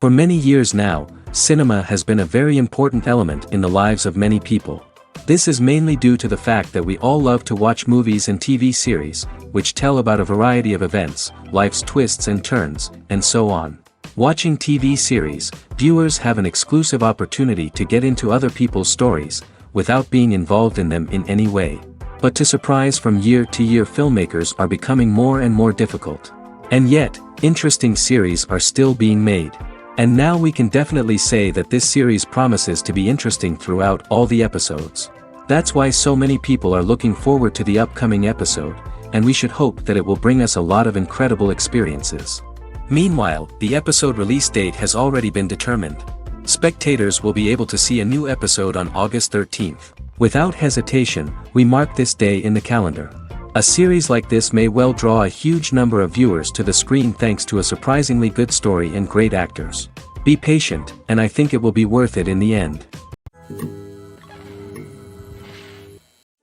For many years now, cinema has been a very important element in the lives of many people. This is mainly due to the fact that we all love to watch movies and TV series, which tell about a variety of events, life's twists and turns, and so on. Watching TV series, viewers have an exclusive opportunity to get into other people's stories, without being involved in them in any way. But to surprise from year to year, filmmakers are becoming more and more difficult. And yet, interesting series are still being made. And now we can definitely say that this series promises to be interesting throughout all the episodes. That's why so many people are looking forward to the upcoming episode, and we should hope that it will bring us a lot of incredible experiences. Meanwhile, the episode release date has already been determined. Spectators will be able to see a new episode on August 13th. Without hesitation, we mark this day in the calendar. A series like this may well draw a huge number of viewers to the screen thanks to a surprisingly good story and great actors. Be patient, and I think it will be worth it in the end.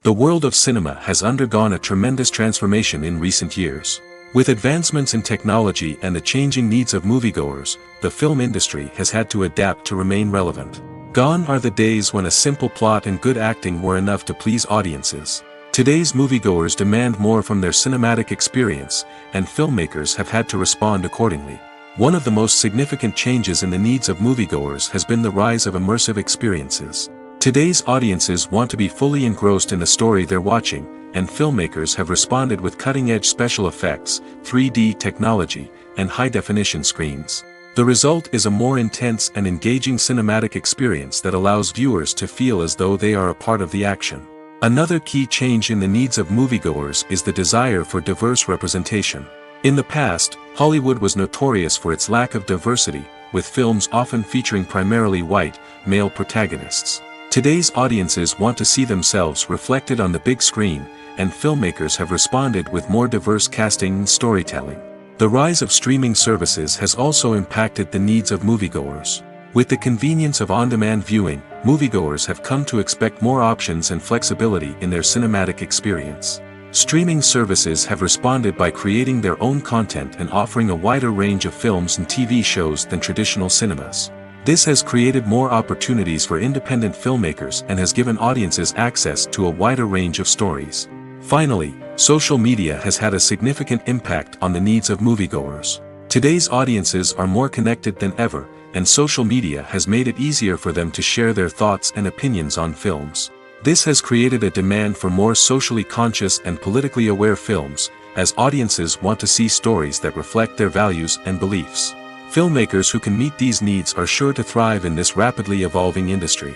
The world of cinema has undergone a tremendous transformation in recent years. With advancements in technology and the changing needs of moviegoers, the film industry has had to adapt to remain relevant. Gone are the days when a simple plot and good acting were enough to please audiences. Today's moviegoers demand more from their cinematic experience, and filmmakers have had to respond accordingly. One of the most significant changes in the needs of moviegoers has been the rise of immersive experiences. Today's audiences want to be fully engrossed in the story they're watching, and filmmakers have responded with cutting-edge special effects, 3D technology, and high-definition screens. The result is a more intense and engaging cinematic experience that allows viewers to feel as though they are a part of the action. Another key change in the needs of moviegoers is the desire for diverse representation. In the past, Hollywood was notorious for its lack of diversity, with films often featuring primarily white, male protagonists. Today's audiences want to see themselves reflected on the big screen, and filmmakers have responded with more diverse casting and storytelling. The rise of streaming services has also impacted the needs of moviegoers. With the convenience of on-demand viewing, moviegoers have come to expect more options and flexibility in their cinematic experience. Streaming services have responded by creating their own content and offering a wider range of films and TV shows than traditional cinemas. This has created more opportunities for independent filmmakers and has given audiences access to a wider range of stories. Finally, social media has had a significant impact on the needs of moviegoers. Today's audiences are more connected than ever, and social media has made it easier for them to share their thoughts and opinions on films. This has created a demand for more socially conscious and politically aware films, as audiences want to see stories that reflect their values and beliefs. Filmmakers who can meet these needs are sure to thrive in this rapidly evolving industry.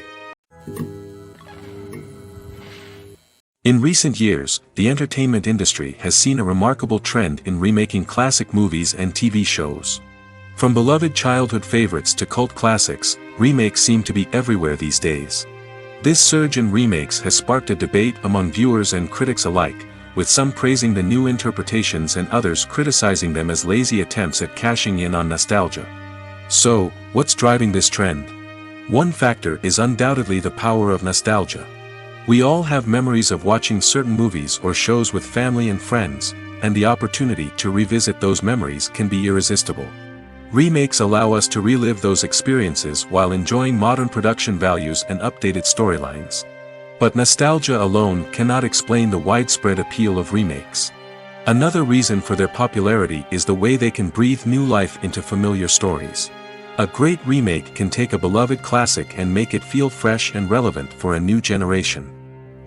In recent years, the entertainment industry has seen a remarkable trend in remaking classic movies and TV shows. From beloved childhood favorites to cult classics, remakes seem to be everywhere these days. This surge in remakes has sparked a debate among viewers and critics alike, with some praising the new interpretations and others criticizing them as lazy attempts at cashing in on nostalgia. So, what's driving this trend? One factor is undoubtedly the power of nostalgia. We all have memories of watching certain movies or shows with family and friends, and the opportunity to revisit those memories can be irresistible. Remakes allow us to relive those experiences while enjoying modern production values and updated storylines. But nostalgia alone cannot explain the widespread appeal of remakes. Another reason for their popularity is the way they can breathe new life into familiar stories. A great remake can take a beloved classic and make it feel fresh and relevant for a new generation.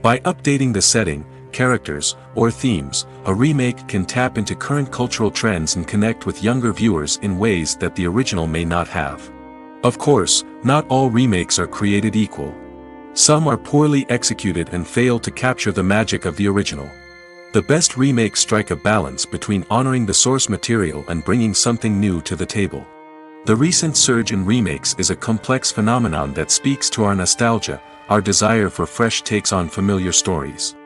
By updating the setting, characters, or themes, a remake can tap into current cultural trends and connect with younger viewers in ways that the original may not have. Of course, not all remakes are created equal. Some are poorly executed and fail to capture the magic of the original. The best remakes strike a balance between honoring the source material and bringing something new to the table. The recent surge in remakes is a complex phenomenon that speaks to our nostalgia, our desire for fresh takes on familiar stories.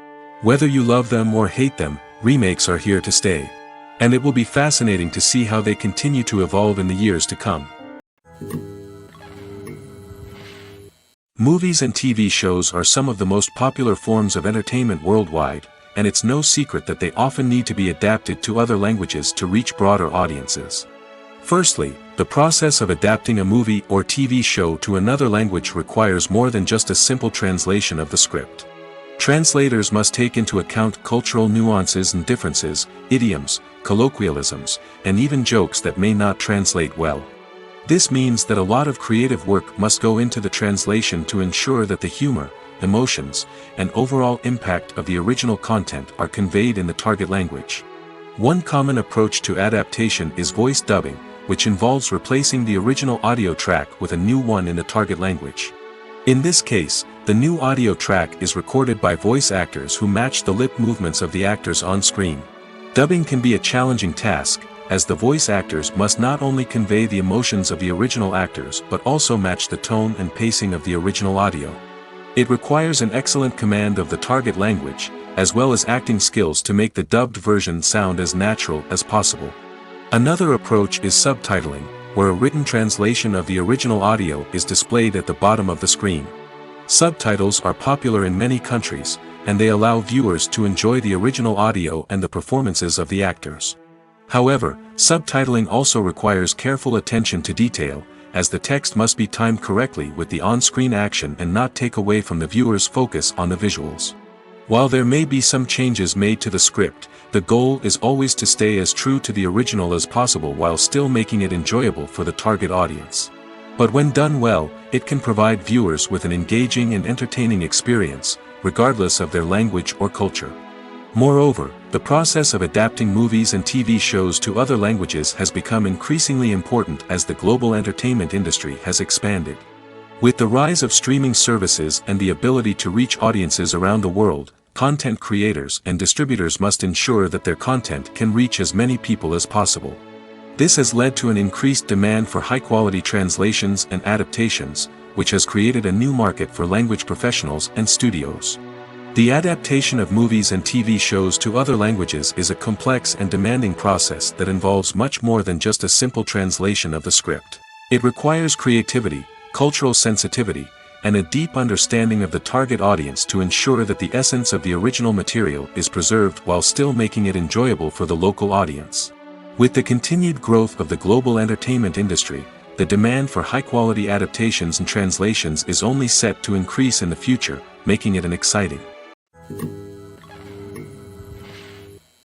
Whether you love them or hate them, remakes are here to stay. And it will be fascinating to see how they continue to evolve in the years to come. Movies and TV shows are some of the most popular forms of entertainment worldwide, and it's no secret that they often need to be adapted to other languages to reach broader audiences. Firstly, the process of adapting a movie or TV show to another language requires more than just a simple translation of the script. Translators must take into account cultural nuances and differences, idioms, colloquialisms, and even jokes that may not translate well. This means that a lot of creative work must go into the translation to ensure that the humor, emotions, and overall impact of the original content are conveyed in the target language. One common approach to adaptation is voice dubbing, which involves replacing the original audio track with a new one in the target language. In this case, the new audio track is recorded by voice actors who match the lip movements of the actors on screen. Dubbing can be a challenging task, as the voice actors must not only convey the emotions of the original actors but also match the tone and pacing of the original audio. It requires an excellent command of the target language, as well as acting skills to make the dubbed version sound as natural as possible. Another approach is subtitling, where a written translation of the original audio is displayed at the bottom of the screen. Subtitles are popular in many countries, and they allow viewers to enjoy the original audio and the performances of the actors. However, subtitling also requires careful attention to detail, as the text must be timed correctly with the on-screen action and not take away from the viewer's focus on the visuals. While there may be some changes made to the script, the goal is always to stay as true to the original as possible while still making it enjoyable for the target audience. But when done well, it can provide viewers with an engaging and entertaining experience, regardless of their language or culture. Moreover, the process of adapting movies and TV shows to other languages has become increasingly important as the global entertainment industry has expanded. With the rise of streaming services and the ability to reach audiences around the world, content creators and distributors must ensure that their content can reach as many people as possible. This has led to an increased demand for high-quality translations and adaptations, which has created a new market for language professionals and studios. The adaptation of movies and TV shows to other languages is a complex and demanding process that involves much more than just a simple translation of the script. It requires creativity, cultural sensitivity, and a deep understanding of the target audience to ensure that the essence of the original material is preserved while still making it enjoyable for the local audience. With the continued growth of the global entertainment industry, the demand for high-quality adaptations and translations is only set to increase in the future, making it an exciting.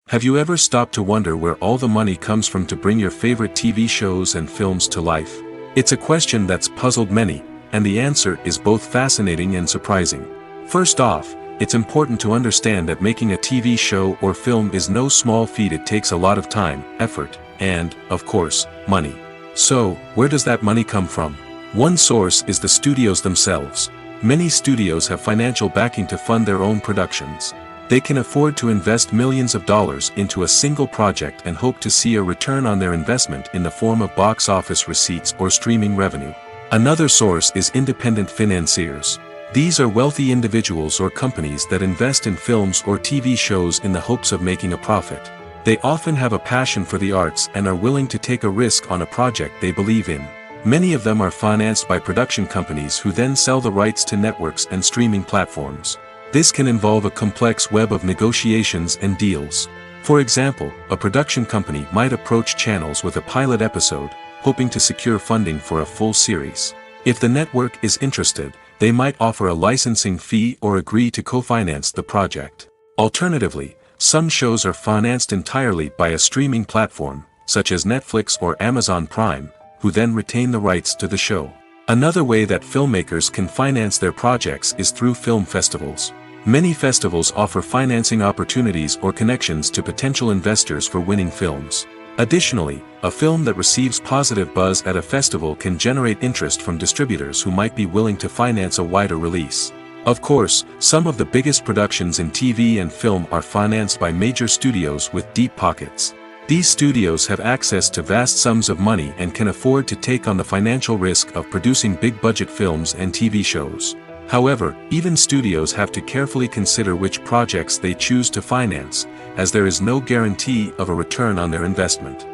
Have you ever stopped to wonder where all the money comes from to bring your favorite TV shows and films to life? It's a question that's puzzled many, and the answer is both fascinating and surprising. First off, it's important to understand that making a TV show or film is no small feat. It takes a lot of time, effort, and, of course, money. So, where does that money come from? One source is the studios themselves. Many studios have financial backing to fund their own productions. They can afford to invest millions of dollars into a single project and hope to see a return on their investment in the form of box office receipts or streaming revenue. Another source is independent financiers. These are wealthy individuals or companies that invest in films or TV shows in the hopes of making a profit. They often have a passion for the arts and are willing to take a risk on a project they believe in. Many of them are financed by production companies who then sell the rights to networks and streaming platforms. This can involve a complex web of negotiations and deals. For example, a production company might approach channels with a pilot episode, hoping to secure funding for a full series. If the network is interested, they might offer a licensing fee or agree to co-finance the project. Alternatively, some shows are financed entirely by a streaming platform, such as Netflix or Amazon Prime, who then retain the rights to the show. Another way that filmmakers can finance their projects is through film festivals. Many festivals offer financing opportunities or connections to potential investors for winning films. Additionally, a film that receives positive buzz at a festival can generate interest from distributors who might be willing to finance a wider release. Of course, some of the biggest productions in TV and film are financed by major studios with deep pockets. These studios have access to vast sums of money and can afford to take on the financial risk of producing big-budget films and TV shows. However, even studios have to carefully consider which projects they choose to finance, as there is no guarantee of a return on their investment.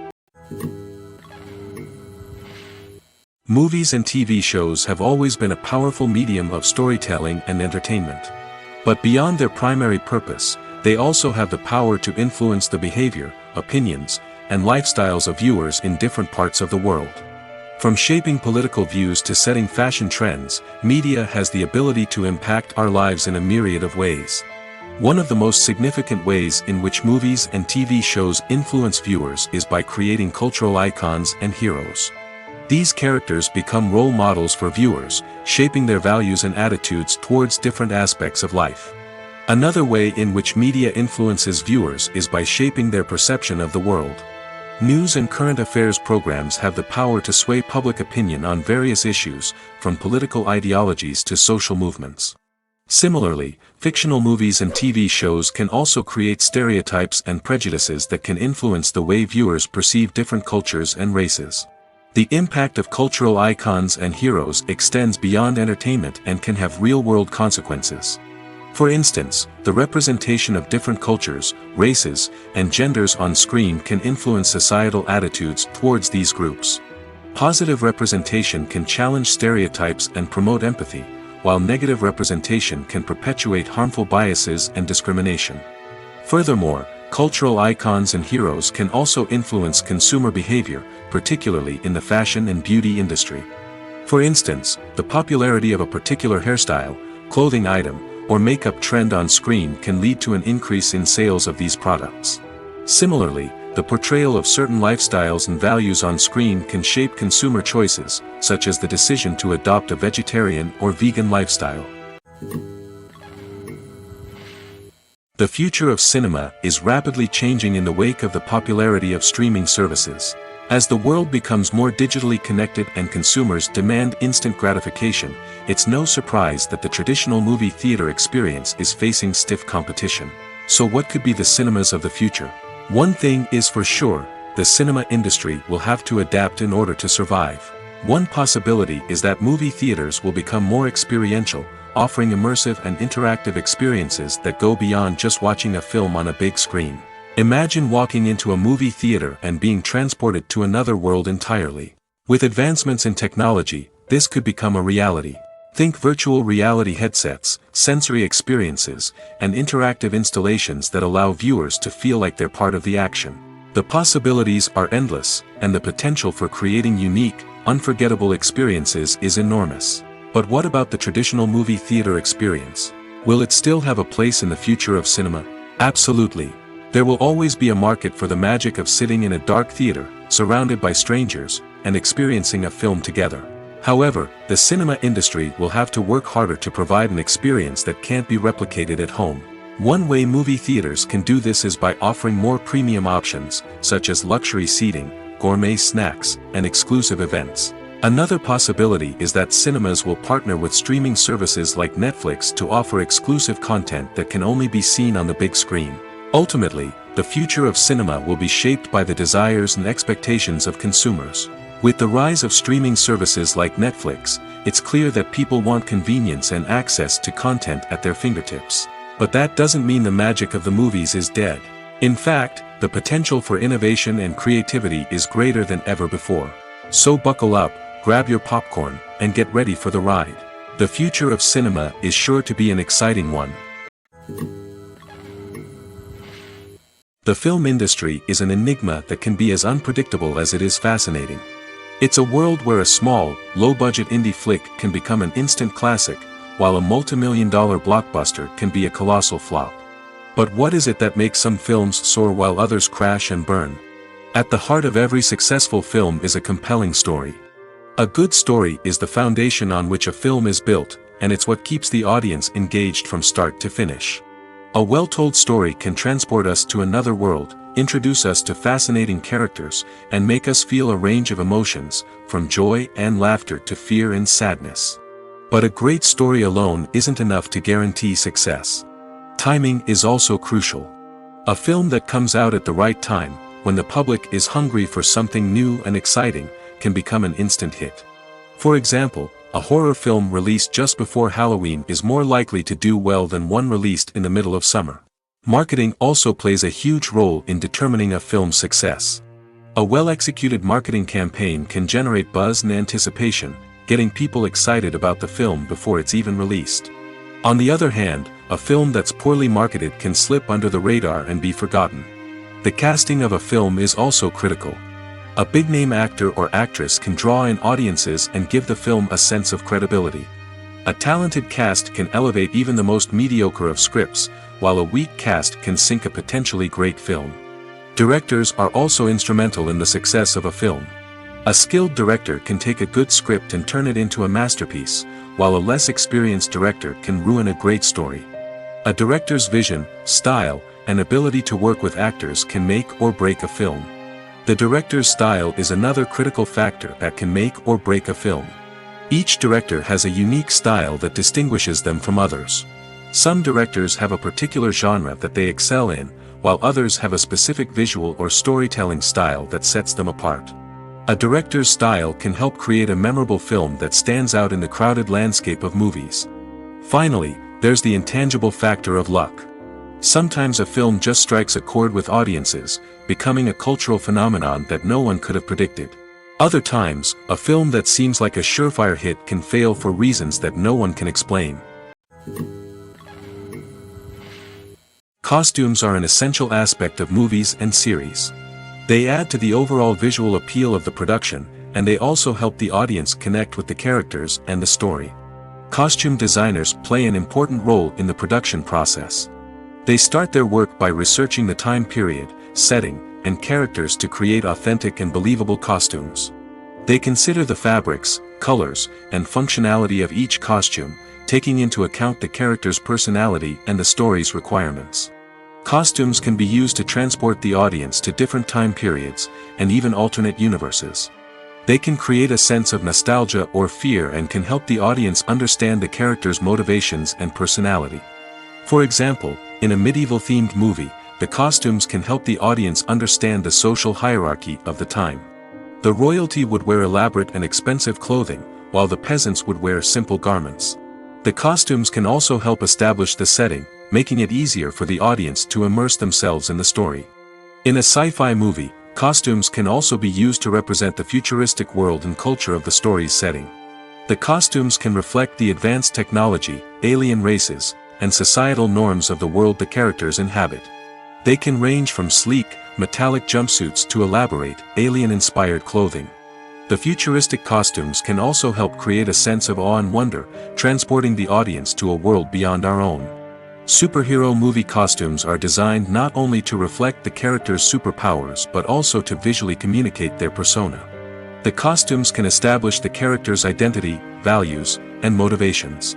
Movies and TV shows have always been a powerful medium of storytelling and entertainment. But beyond their primary purpose, they also have the power to influence the behavior, opinions, and lifestyles of viewers in different parts of the world. From shaping political views to setting fashion trends, media has the ability to impact our lives in a myriad of ways. One of the most significant ways in which movies and TV shows influence viewers is by creating cultural icons and heroes. These characters become role models for viewers, shaping their values and attitudes towards different aspects of life. Another way in which media influences viewers is by shaping their perception of the world. News and current affairs programs have the power to sway public opinion on various issues, from political ideologies to social movements. Similarly, fictional movies and TV shows can also create stereotypes and prejudices that can influence the way viewers perceive different cultures and races. The impact of cultural icons and heroes extends beyond entertainment and can have real-world consequences. For instance, the representation of different cultures, races, and genders on screen can influence societal attitudes towards these groups. Positive representation can challenge stereotypes and promote empathy, while negative representation can perpetuate harmful biases and discrimination. Furthermore, cultural icons and heroes can also influence consumer behavior, particularly in the fashion and beauty industry. For instance, the popularity of a particular hairstyle, clothing item, or makeup trend on screen can lead to an increase in sales of these products. Similarly, the portrayal of certain lifestyles and values on screen can shape consumer choices, such as the decision to adopt a vegetarian or vegan lifestyle. The future of cinema is rapidly changing in the wake of the popularity of streaming services. As the world becomes more digitally connected and consumers demand instant gratification, it's no surprise that the traditional movie theater experience is facing stiff competition. So what could be the cinemas of the future? One thing is for sure, the cinema industry will have to adapt in order to survive. One possibility is that movie theaters will become more experiential, offering immersive and interactive experiences that go beyond just watching a film on a big screen. Imagine walking into a movie theater and being transported to another world entirely. With advancements in technology, this could become a reality. Think virtual reality headsets, sensory experiences, and interactive installations that allow viewers to feel like they're part of the action. The possibilities are endless, and the potential for creating unique, unforgettable experiences is enormous. But what about the traditional movie theater experience? Will it still have a place in the future of cinema? Absolutely. There will always be a market for the magic of sitting in a dark theater, surrounded by strangers, and experiencing a film together. However, the cinema industry will have to work harder to provide an experience that can't be replicated at home. One way movie theaters can do this is by offering more premium options, such as luxury seating, gourmet snacks, and exclusive events. Another possibility is that cinemas will partner with streaming services like Netflix to offer exclusive content that can only be seen on the big screen. Ultimately, the future of cinema will be shaped by the desires and expectations of consumers. With the rise of streaming services like Netflix, it's clear that people want convenience and access to content at their fingertips. But that doesn't mean the magic of the movies is dead. In fact, the potential for innovation and creativity is greater than ever before. So buckle up, grab your popcorn, and get ready for the ride. The future of cinema is sure to be an exciting one. The film industry is an enigma that can be as unpredictable as it is fascinating. It's a world where a small, low-budget indie flick can become an instant classic, while a multi-million-dollar blockbuster can be a colossal flop. But what is it that makes some films soar while others crash and burn? At the heart of every successful film is a compelling story. A good story is the foundation on which a film is built, and it's what keeps the audience engaged from start to finish. A well-told story can transport us to another world, introduce us to fascinating characters, and make us feel a range of emotions, from joy and laughter to fear and sadness. But a great story alone isn't enough to guarantee success. Timing is also crucial. A film that comes out at the right time, when the public is hungry for something new and exciting, can become an instant hit. For example, a horror film released just before Halloween is more likely to do well than one released in the middle of summer. Marketing also plays a huge role in determining a film's success. A well-executed marketing campaign can generate buzz and anticipation, getting people excited about the film before it's even released. On the other hand, a film that's poorly marketed can slip under the radar and be forgotten. The casting of a film is also critical. A big-name actor or actress can draw in audiences and give the film a sense of credibility. A talented cast can elevate even the most mediocre of scripts, while a weak cast can sink a potentially great film. Directors are also instrumental in the success of a film. A skilled director can take a good script and turn it into a masterpiece, while a less experienced director can ruin a great story. A director's vision, style, and ability to work with actors can make or break a film. The director's style is another critical factor that can make or break a film. Each director has a unique style that distinguishes them from others. Some directors have a particular genre that they excel in, while others have a specific visual or storytelling style that sets them apart. A director's style can help create a memorable film that stands out in the crowded landscape of movies. Finally, there's the intangible factor of luck. Sometimes a film just strikes a chord with audiences, becoming a cultural phenomenon that no one could have predicted. Other times, a film that seems like a surefire hit can fail for reasons that no one can explain. Costumes are an essential aspect of movies and series. They add to the overall visual appeal of the production, and they also help the audience connect with the characters and the story. Costume designers play an important role in the production process. They start their work by researching the time period, setting, and characters to create authentic and believable costumes. They consider the fabrics, colors, and functionality of each costume, taking into account the character's personality and the story's requirements. Costumes can be used to transport the audience to different time periods, and even alternate universes. They can create a sense of nostalgia or fear and can help the audience understand the character's motivations and personality. For example, in a medieval-themed movie, the costumes can help the audience understand the social hierarchy of the time. The royalty would wear elaborate and expensive clothing, while the peasants would wear simple garments. The costumes can also help establish the setting, making it easier for the audience to immerse themselves in the story. In a sci-fi movie, costumes can also be used to represent the futuristic world and culture of the story's setting. The costumes can reflect the advanced technology, alien races, and societal norms of the world the characters inhabit. They can range from sleek, metallic jumpsuits to elaborate, alien-inspired clothing. The futuristic costumes can also help create a sense of awe and wonder, transporting the audience to a world beyond our own. Superhero movie costumes are designed not only to reflect the character's superpowers but also to visually communicate their persona. The costumes can establish the character's identity, values, and motivations.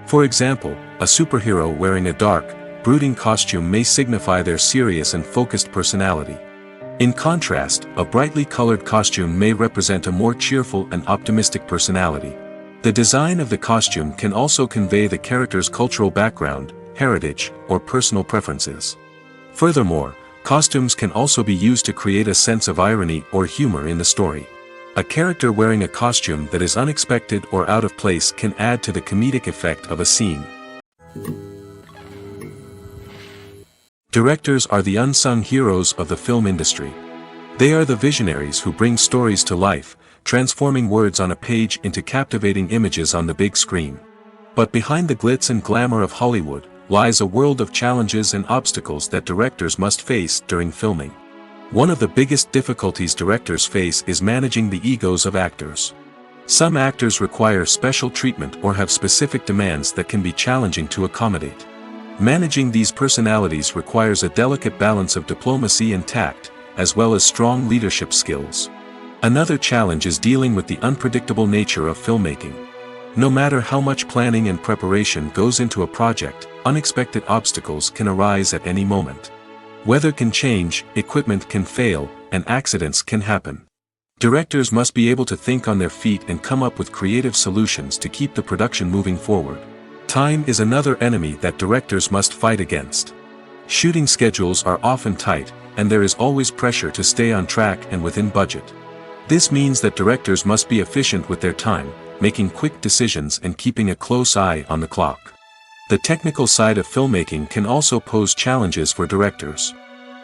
For example, a superhero wearing a dark, brooding costume may signify their serious and focused personality. In contrast, a brightly colored costume may represent a more cheerful and optimistic personality. The design of the costume can also convey the character's cultural background, heritage, or personal preferences. Furthermore, costumes can also be used to create a sense of irony or humor in the story. A character wearing a costume that is unexpected or out of place can add to the comedic effect of a scene. Directors are the unsung heroes of the film industry. They are the visionaries who bring stories to life, transforming words on a page into captivating images on the big screen. But behind the glitz and glamour of Hollywood lies a world of challenges and obstacles that directors must face during filming. One of the biggest difficulties directors face is managing the egos of actors. Some actors require special treatment or have specific demands that can be challenging to accommodate. Managing these personalities requires a delicate balance of diplomacy and tact, as well as strong leadership skills. Another challenge is dealing with the unpredictable nature of filmmaking. No matter how much planning and preparation goes into a project, unexpected obstacles can arise at any moment. Weather can change, equipment can fail, and accidents can happen. Directors must be able to think on their feet and come up with creative solutions to keep the production moving forward. Time is another enemy that directors must fight against. Shooting schedules are often tight, and there is always pressure to stay on track and within budget. This means that directors must be efficient with their time, making quick decisions and keeping a close eye on the clock. The technical side of filmmaking can also pose challenges for directors.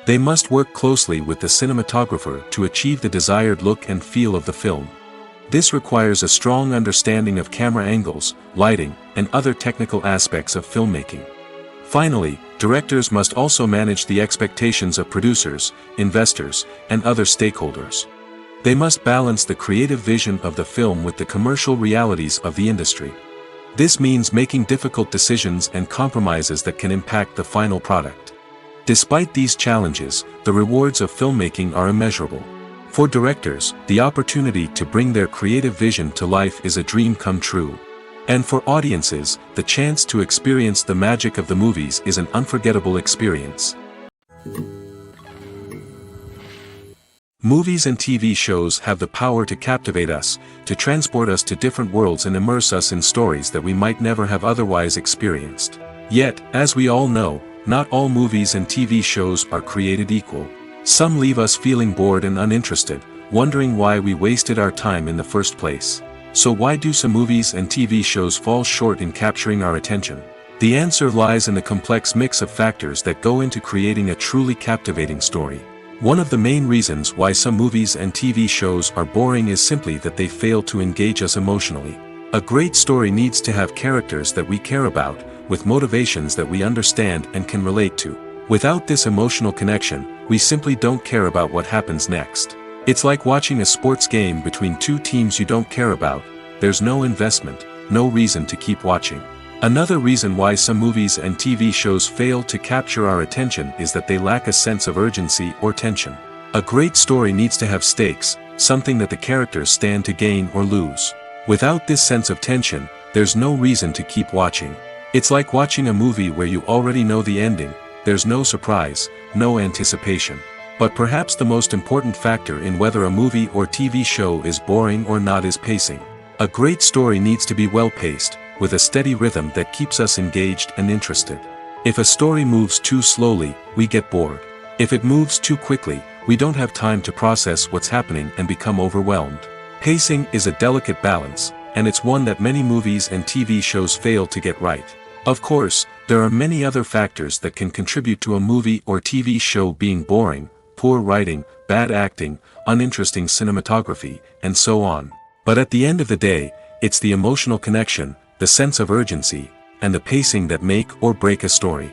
They must work closely with the cinematographer to achieve the desired look and feel of the film. This requires a strong understanding of camera angles, lighting, and other technical aspects of filmmaking. Finally, directors must also manage the expectations of producers, investors, and other stakeholders. They must balance the creative vision of the film with the commercial realities of the industry. This means making difficult decisions and compromises that can impact the final product. Despite these challenges, the rewards of filmmaking are immeasurable. For directors, the opportunity to bring their creative vision to life is a dream come true. And for audiences, the chance to experience the magic of the movies is an unforgettable experience. Movies and TV shows have the power to captivate us, to transport us to different worlds and immerse us in stories that we might never have otherwise experienced. Yet, as we all know, not all movies and TV shows are created equal. Some leave us feeling bored and uninterested, wondering why we wasted our time in the first place. So why do some movies and TV shows fall short in capturing our attention? The answer lies in the complex mix of factors that go into creating a truly captivating story. One of the main reasons why some movies and TV shows are boring is simply that they fail to engage us emotionally. A great story needs to have characters that we care about, with motivations that we understand and can relate to. Without this emotional connection, we simply don't care about what happens next. It's like watching a sports game between two teams you don't care about. There's no investment, no reason to keep watching. Another reason why some movies and TV shows fail to capture our attention is that they lack a sense of urgency or tension. A great story needs to have stakes, something that the characters stand to gain or lose. Without this sense of tension, there's no reason to keep watching. It's like watching a movie where you already know the ending. There's no surprise, no anticipation. But perhaps the most important factor in whether a movie or TV show is boring or not is pacing. A great story needs to be well-paced, with a steady rhythm that keeps us engaged and interested. If a story moves too slowly, we get bored. If it moves too quickly, we don't have time to process what's happening and become overwhelmed. Pacing is a delicate balance, and it's one that many movies and TV shows fail to get right. Of course, there are many other factors that can contribute to a movie or TV show being boring: poor writing, bad acting, uninteresting cinematography, and so on. But at the end of the day, it's the emotional connection, the sense of urgency, and the pacing that make or break a story.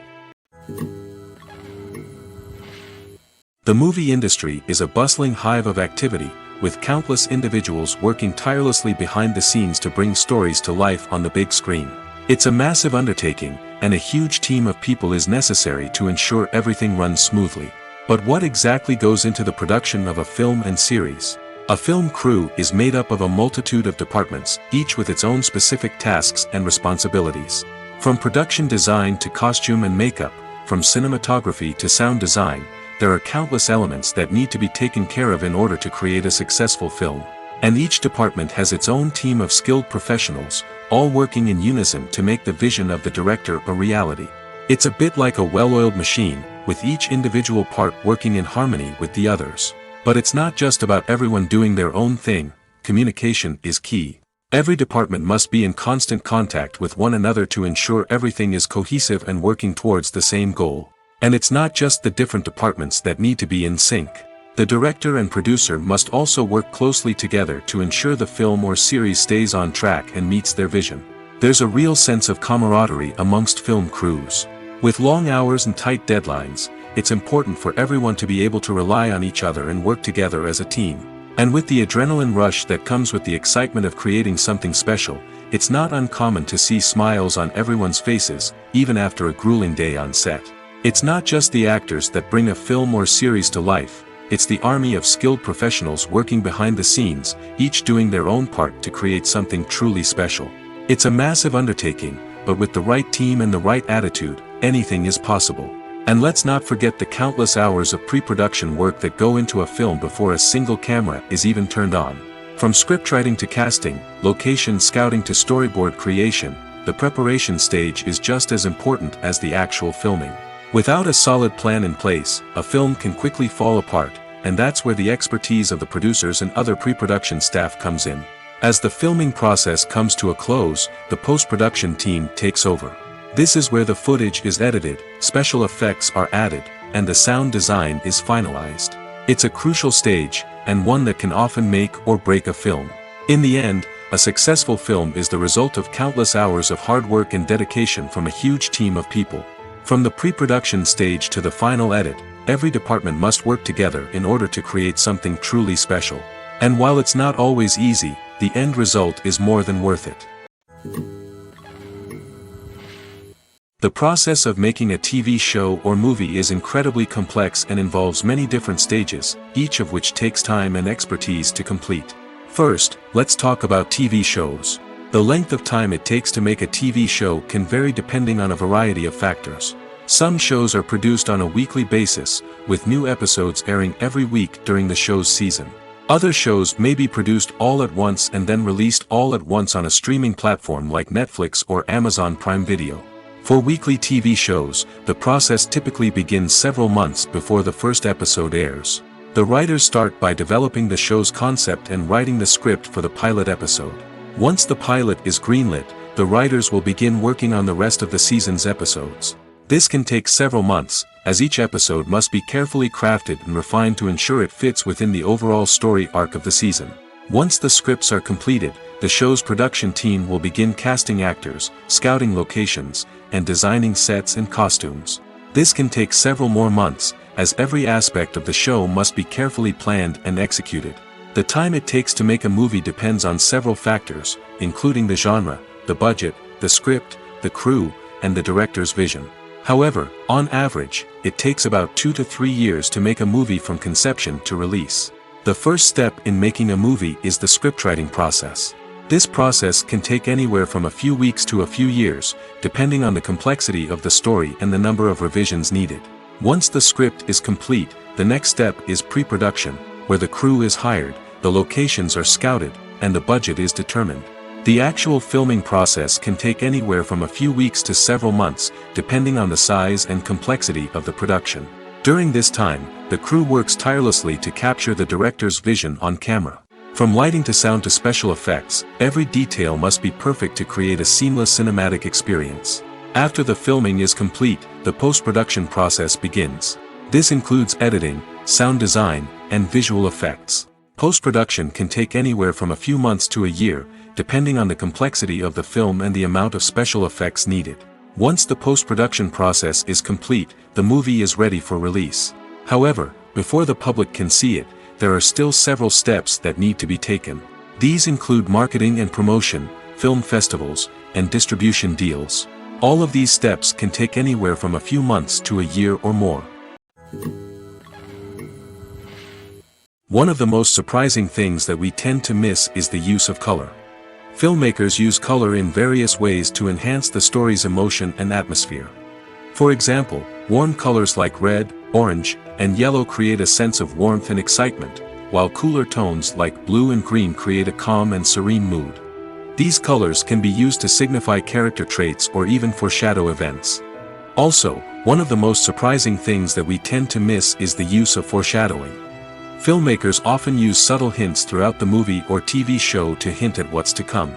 The movie industry is a bustling hive of activity, with countless individuals working tirelessly behind the scenes to bring stories to life on the big screen. It's a massive undertaking, and a huge team of people is necessary to ensure everything runs smoothly. But what exactly goes into the production of a film and series? A film crew is made up of a multitude of departments, each with its own specific tasks and responsibilities. From production design to costume and makeup, from cinematography to sound design, there are countless elements that need to be taken care of in order to create a successful film. And each department has its own team of skilled professionals, all working in unison to make the vision of the director a reality. It's a bit like a well-oiled machine, with each individual part working in harmony with the others. But it's not just about everyone doing their own thing. Communication is key. Every department must be in constant contact with one another to ensure everything is cohesive and working towards the same goal. And it's not just the different departments that need to be in sync. The director and producer must also work closely together to ensure the film or series stays on track and meets their vision. There's a real sense of camaraderie amongst film crews. With long hours and tight deadlines, it's important for everyone to be able to rely on each other and work together as a team. And with the adrenaline rush that comes with the excitement of creating something special, it's not uncommon to see smiles on everyone's faces, even after a grueling day on set. It's not just the actors that bring a film or series to life. It's the army of skilled professionals working behind the scenes, each doing their own part to create something truly special. It's a massive undertaking, but with the right team and the right attitude, anything is possible. And let's not forget the countless hours of pre-production work that go into a film before a single camera is even turned on. From scriptwriting to casting, location scouting to storyboard creation, the preparation stage is just as important as the actual filming. Without a solid plan in place, a film can quickly fall apart, and that's where the expertise of the producers and other pre-production staff comes in. As the filming process comes to a close, the post-production team takes over. This is where the footage is edited, special effects are added, and the sound design is finalized. It's a crucial stage, and one that can often make or break a film. In the end, a successful film is the result of countless hours of hard work and dedication from a huge team of people. From the pre-production stage to the final edit, every department must work together in order to create something truly special. And while it's not always easy, the end result is more than worth it. The process of making a TV show or movie is incredibly complex and involves many different stages, each of which takes time and expertise to complete. First, let's talk about TV shows. The length of time it takes to make a TV show can vary depending on a variety of factors. Some shows are produced on a weekly basis, with new episodes airing every week during the show's season. Other shows may be produced all at once and then released all at once on a streaming platform like Netflix or Amazon Prime Video. For weekly TV shows, the process typically begins several months before the first episode airs. The writers start by developing the show's concept and writing the script for the pilot episode. Once the pilot is greenlit, the writers will begin working on the rest of the season's episodes. This can take several months, as each episode must be carefully crafted and refined to ensure it fits within the overall story arc of the season. Once the scripts are completed, the show's production team will begin casting actors, scouting locations, and designing sets and costumes. This can take several more months, as every aspect of the show must be carefully planned and executed. The time it takes to make a movie depends on several factors, including the genre, the budget, the script, the crew, and the director's vision. However, on average, it takes about 2 to 3 years to make a movie from conception to release. The first step in making a movie is the scriptwriting process. This process can take anywhere from a few weeks to a few years, depending on the complexity of the story and the number of revisions needed. Once the script is complete, the next step is pre-production, where the crew is hired, the locations are scouted, and the budget is determined. The actual filming process can take anywhere from a few weeks to several months, depending on the size and complexity of the production. During this time, the crew works tirelessly to capture the director's vision on camera. From lighting to sound to special effects, every detail must be perfect to create a seamless cinematic experience. After the filming is complete, the post-production process begins. This includes editing, sound design, and visual effects. Post-production can take anywhere from a few months to a year, depending on the complexity of the film and the amount of special effects needed. Once the post-production process is complete, the movie is ready for release. However, before the public can see it, there are still several steps that need to be taken. These include marketing and promotion, film festivals, and distribution deals. All of these steps can take anywhere from a few months to a year or more. One of the most surprising things that we tend to miss is the use of color. Filmmakers use color in various ways to enhance the story's emotion and atmosphere. For example, warm colors like red, orange, and yellow create a sense of warmth and excitement, while cooler tones like blue and green create a calm and serene mood. These colors can be used to signify character traits or even foreshadow events. Also, one of the most surprising things that we tend to miss is the use of foreshadowing. Filmmakers often use subtle hints throughout the movie or TV show to hint at what's to come.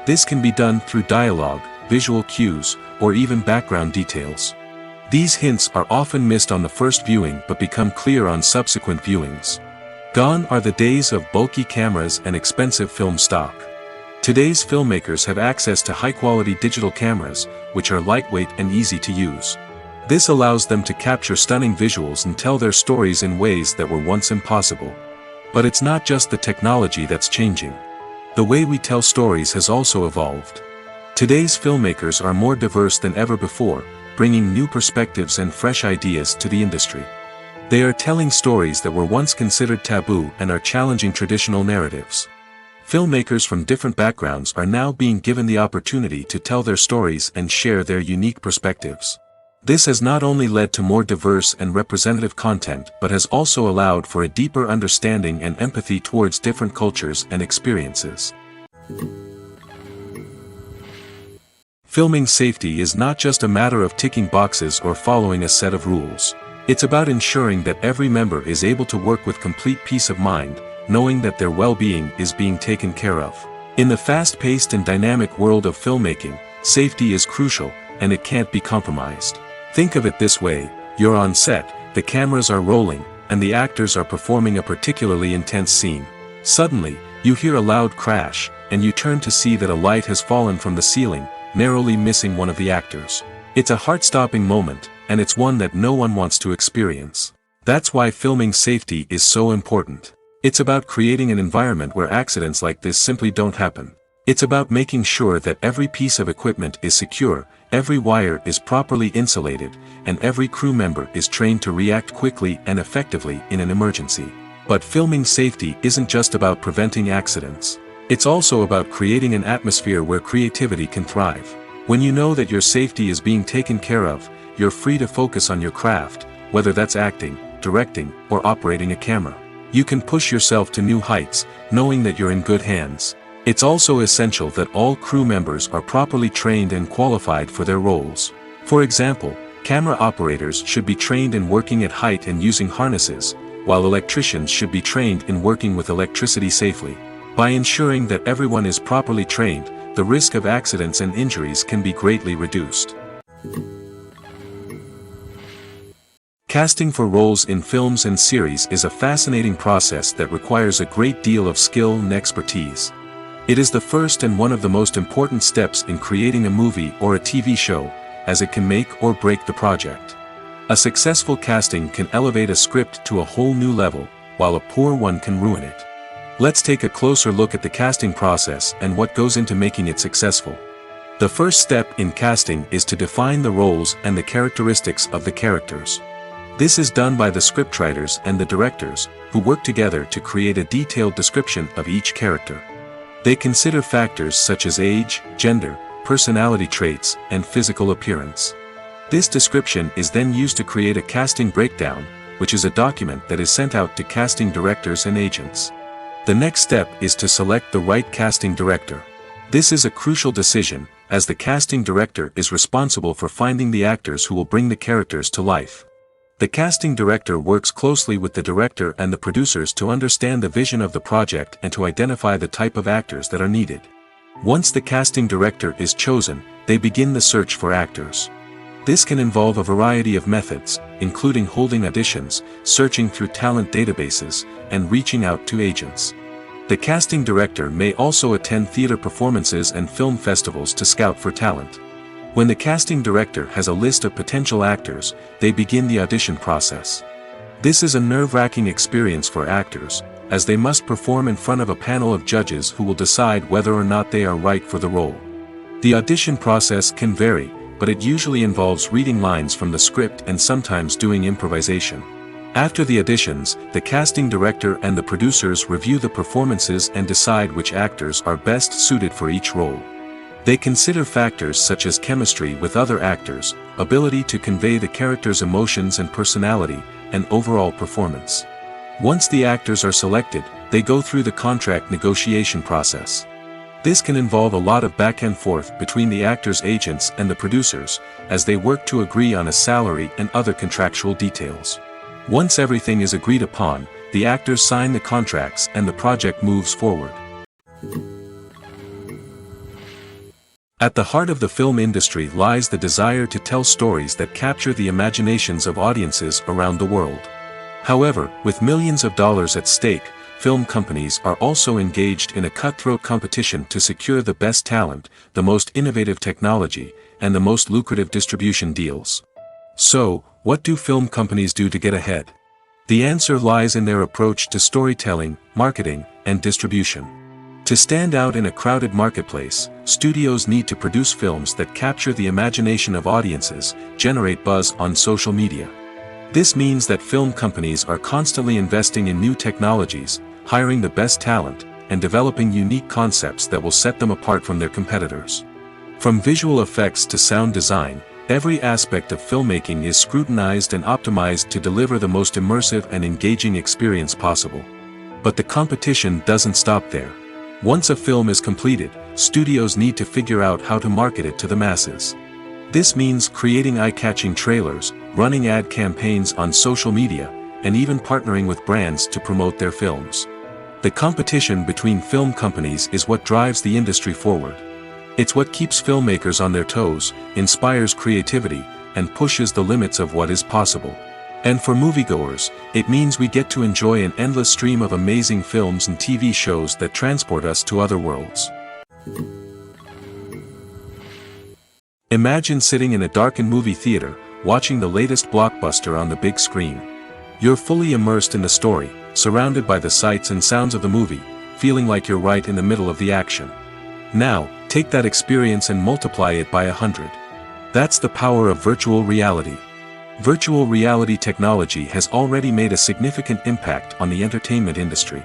This can be done through dialogue, visual cues, or even background details. These hints are often missed on the first viewing but become clear on subsequent viewings. Gone are the days of bulky cameras and expensive film stock. Today's filmmakers have access to high-quality digital cameras, which are lightweight and easy to use. This allows them to capture stunning visuals and tell their stories in ways that were once impossible. But it's not just the technology that's changing. The way we tell stories has also evolved. Today's filmmakers are more diverse than ever before, bringing new perspectives and fresh ideas to the industry. They are telling stories that were once considered taboo and are challenging traditional narratives. Filmmakers from different backgrounds are now being given the opportunity to tell their stories and share their unique perspectives. This has not only led to more diverse and representative content but has also allowed for a deeper understanding and empathy towards different cultures and experiences. Filming safety is not just a matter of ticking boxes or following a set of rules. It's about ensuring that every member is able to work with complete peace of mind, knowing that their well-being is being taken care of. In the fast-paced and dynamic world of filmmaking, safety is crucial, and it can't be compromised. Think of it this way: you're on set, the cameras are rolling, and the actors are performing a particularly intense scene. Suddenly, you hear a loud crash, and you turn to see that a light has fallen from the ceiling, narrowly missing one of the actors. It's a heart-stopping moment, and it's one that no one wants to experience. That's why filming safety is so important. It's about creating an environment where accidents like this simply don't happen. It's about making sure that every piece of equipment is secure, every wire is properly insulated, and every crew member is trained to react quickly and effectively in an emergency. But filming safety isn't just about preventing accidents. It's also about creating an atmosphere where creativity can thrive. When you know that your safety is being taken care of, you're free to focus on your craft, whether that's acting, directing, or operating a camera. You can push yourself to new heights, knowing that you're in good hands. It's also essential that all crew members are properly trained and qualified for their roles. For example, camera operators should be trained in working at height and using harnesses, while electricians should be trained in working with electricity safely. By ensuring that everyone is properly trained, the risk of accidents and injuries can be greatly reduced. Casting for roles in films and series is a fascinating process that requires a great deal of skill and expertise. It is the first and one of the most important steps in creating a movie or a TV show, as it can make or break the project. A successful casting can elevate a script to a whole new level, while a poor one can ruin it. Let's take a closer look at the casting process and what goes into making it successful. The first step in casting is to define the roles and the characteristics of the characters. This is done by the scriptwriters and the directors, who work together to create a detailed description of each character. They consider factors such as age, gender, personality traits, and physical appearance. This description is then used to create a casting breakdown, which is a document that is sent out to casting directors and agents. The next step is to select the right casting director. This is a crucial decision, as the casting director is responsible for finding the actors who will bring the characters to life. The casting director works closely with the director and the producers to understand the vision of the project and to identify the type of actors that are needed. Once the casting director is chosen, they begin the search for actors. This can involve a variety of methods, including holding auditions, searching through talent databases, and reaching out to agents. The casting director may also attend theater performances and film festivals to scout for talent. When the casting director has a list of potential actors, they begin the audition process. This is a nerve-wracking experience for actors, as they must perform in front of a panel of judges who will decide whether or not they are right for the role. The audition process can vary, but it usually involves reading lines from the script and sometimes doing improvisation. After the auditions, the casting director and the producers review the performances and decide which actors are best suited for each role. They consider factors such as chemistry with other actors, ability to convey the character's emotions and personality, and overall performance. Once the actors are selected, they go through the contract negotiation process. This can involve a lot of back and forth between the actors' agents and the producers, as they work to agree on a salary and other contractual details. Once everything is agreed upon, the actors sign the contracts and the project moves forward. At the heart of the film industry lies the desire to tell stories that capture the imaginations of audiences around the world. However, with millions of dollars at stake, film companies are also engaged in a cutthroat competition to secure the best talent, the most innovative technology, and the most lucrative distribution deals. So, what do film companies do to get ahead? The answer lies in their approach to storytelling, marketing, and distribution. To stand out in a crowded marketplace, studios need to produce films that capture the imagination of audiences, generate buzz on social media, This means that film companies are constantly investing in new technologies, hiring the best talent, and developing unique concepts that will set them apart from their competitors. From visual effects to sound design, every aspect of filmmaking is scrutinized and optimized to deliver the most immersive and engaging experience possible. But the competition doesn't stop there. Once a film is completed, studios need to figure out how to market it to the masses. This means creating eye-catching trailers, running ad campaigns on social media, and even partnering with brands to promote their films. The competition between film companies is what drives the industry forward. It's what keeps filmmakers on their toes, inspires creativity, and pushes the limits of what is possible. And for moviegoers, it means we get to enjoy an endless stream of amazing films and TV shows that transport us to other worlds. Imagine sitting in a darkened movie theater, watching the latest blockbuster on the big screen. You're fully immersed in the story, surrounded by the sights and sounds of the movie, feeling like you're right in the middle of the action. Now, take that experience and multiply it by 100. That's the power of virtual reality. Virtual reality technology has already made a significant impact on the entertainment industry.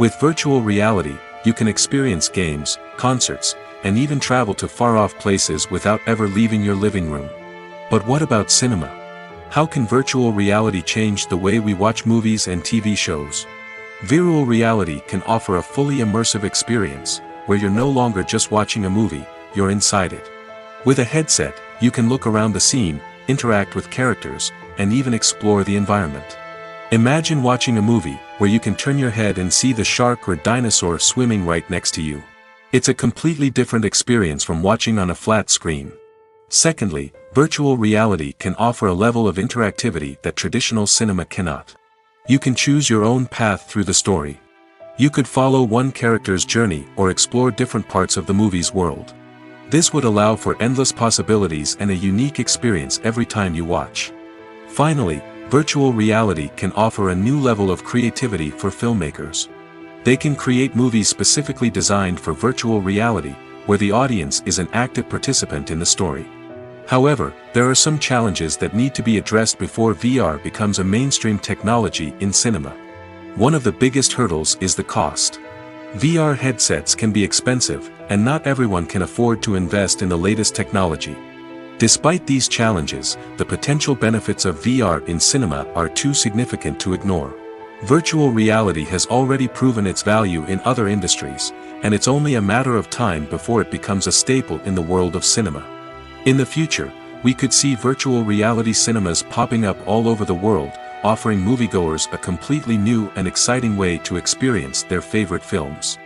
With virtual reality, you can experience games, concerts, and even travel to far-off places without ever leaving your living room. But what about cinema? How can virtual reality change the way we watch movies and TV shows? Virtual reality can offer a fully immersive experience, where you're no longer just watching a movie, you're inside it. With a headset, you can look around the scene, interact with characters, and even explore the environment. Imagine watching a movie where you can turn your head and see the shark or dinosaur swimming right next to you. It's a completely different experience from watching on a flat screen. Secondly, virtual reality can offer a level of interactivity that traditional cinema cannot. You can choose your own path through the story. You could follow one character's journey or explore different parts of the movie's world. This would allow for endless possibilities and a unique experience every time you watch. Finally, virtual reality can offer a new level of creativity for filmmakers. They can create movies specifically designed for virtual reality, where the audience is an active participant in the story. However, there are some challenges that need to be addressed before VR becomes a mainstream technology in cinema. One of the biggest hurdles is the cost. VR headsets can be expensive, and not everyone can afford to invest in the latest technology. Despite these challenges, the potential benefits of VR in cinema are too significant to ignore. Virtual reality has already proven its value in other industries, and it's only a matter of time before it becomes a staple in the world of cinema. In the future, we could see virtual reality cinemas popping up all over the world, offering moviegoers a completely new and exciting way to experience their favorite films.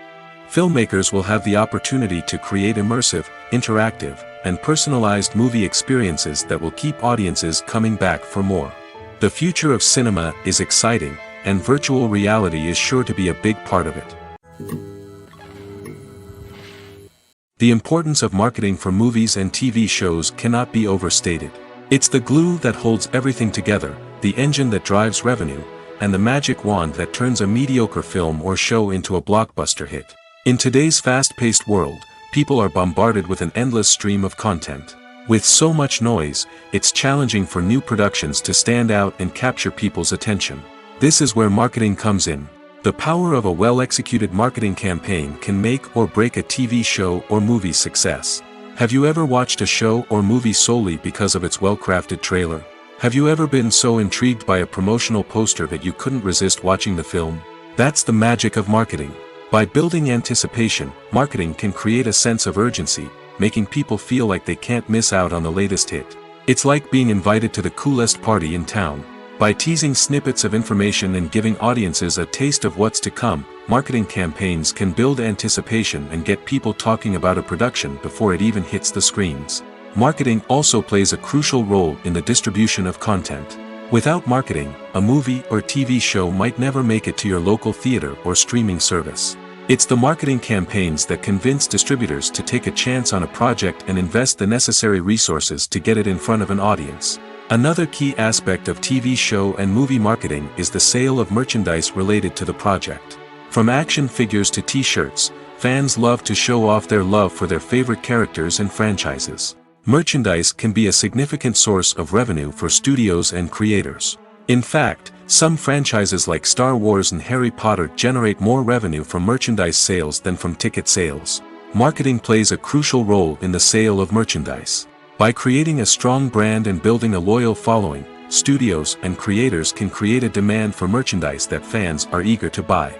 Filmmakers will have the opportunity to create immersive, interactive, and personalized movie experiences that will keep audiences coming back for more. The future of cinema is exciting, and virtual reality is sure to be a big part of it. The importance of marketing for movies and TV shows cannot be overstated. It's the glue that holds everything together, the engine that drives revenue, and the magic wand that turns a mediocre film or show into a blockbuster hit. In today's fast-paced world, people are bombarded with an endless stream of content. With so much noise, it's challenging for new productions to stand out and capture people's attention. This is where marketing comes in. The power of a well-executed marketing campaign can make or break a TV show or movie's success. Have you ever watched a show or movie solely because of its well-crafted trailer? Have you ever been so intrigued by a promotional poster that you couldn't resist watching the film? That's the magic of marketing. By building anticipation, marketing can create a sense of urgency, making people feel like they can't miss out on the latest hit. It's like being invited to the coolest party in town. By teasing snippets of information and giving audiences a taste of what's to come, marketing campaigns can build anticipation and get people talking about a production before it even hits the screens. Marketing also plays a crucial role in the distribution of content. Without marketing, a movie or TV show might never make it to your local theater or streaming service. It's the marketing campaigns that convince distributors to take a chance on a project and invest the necessary resources to get it in front of an audience. Another key aspect of TV show and movie marketing is the sale of merchandise related to the project. From action figures to t-shirts, fans love to show off their love for their favorite characters and franchises. Merchandise can be a significant source of revenue for studios and creators. In fact, some franchises like Star Wars and Harry Potter generate more revenue from merchandise sales than from ticket sales. Marketing plays a crucial role in the sale of merchandise. By creating a strong brand and building a loyal following, studios and creators can create a demand for merchandise that fans are eager to buy.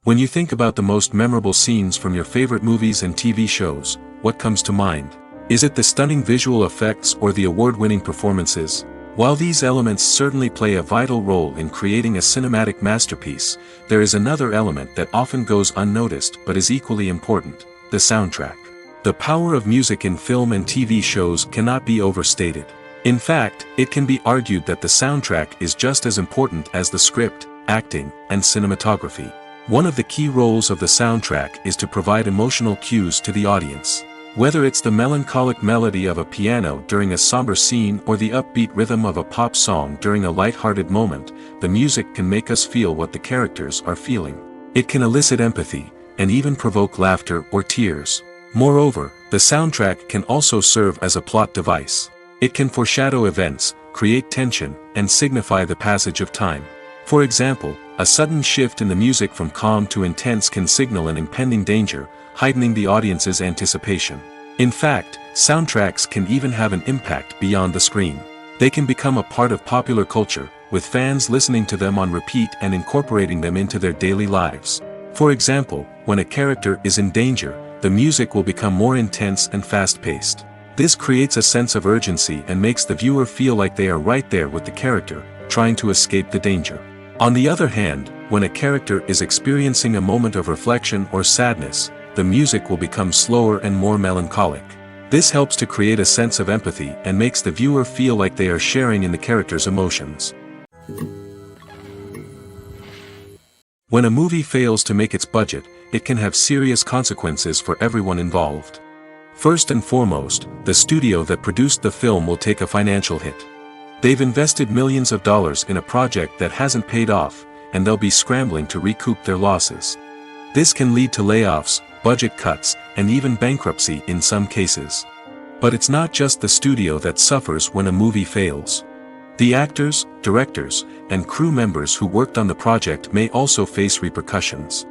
When you think about the most memorable scenes from your favorite movies and TV shows, what comes to mind? Is it the stunning visual effects or the award-winning performances? While these elements certainly play a vital role in creating a cinematic masterpiece, there is another element that often goes unnoticed but is equally important: the soundtrack. The power of music in film and TV shows cannot be overstated. In fact, it can be argued that the soundtrack is just as important as the script, acting, and cinematography. One of the key roles of the soundtrack is to provide emotional cues to the audience. Whether it's the melancholic melody of a piano during a somber scene or the upbeat rhythm of a pop song during a light-hearted moment, the music can make us feel what the characters are feeling. It can elicit empathy, and even provoke laughter or tears. Moreover, the soundtrack can also serve as a plot device. It can foreshadow events, create tension, and signify the passage of time. For example, a sudden shift in the music from calm to intense can signal an impending danger, heightening the audience's anticipation. In fact, soundtracks can even have an impact beyond the screen. They can become a part of popular culture, with fans listening to them on repeat and incorporating them into their daily lives. For example, when a character is in danger, the music will become more intense and fast-paced. This creates a sense of urgency and makes the viewer feel like they are right there with the character, trying to escape the danger. On the other hand, when a character is experiencing a moment of reflection or sadness, the music will become slower and more melancholic. This helps to create a sense of empathy and makes the viewer feel like they are sharing in the character's emotions. When a movie fails to make its budget, it can have serious consequences for everyone involved. First and foremost, the studio that produced the film will take a financial hit. They've invested millions of dollars in a project that hasn't paid off, and they'll be scrambling to recoup their losses. This can lead to layoffs, budget cuts, and even bankruptcy in some cases. But it's not just the studio that suffers when a movie fails. The actors, directors, and crew members who worked on the project may also face repercussions.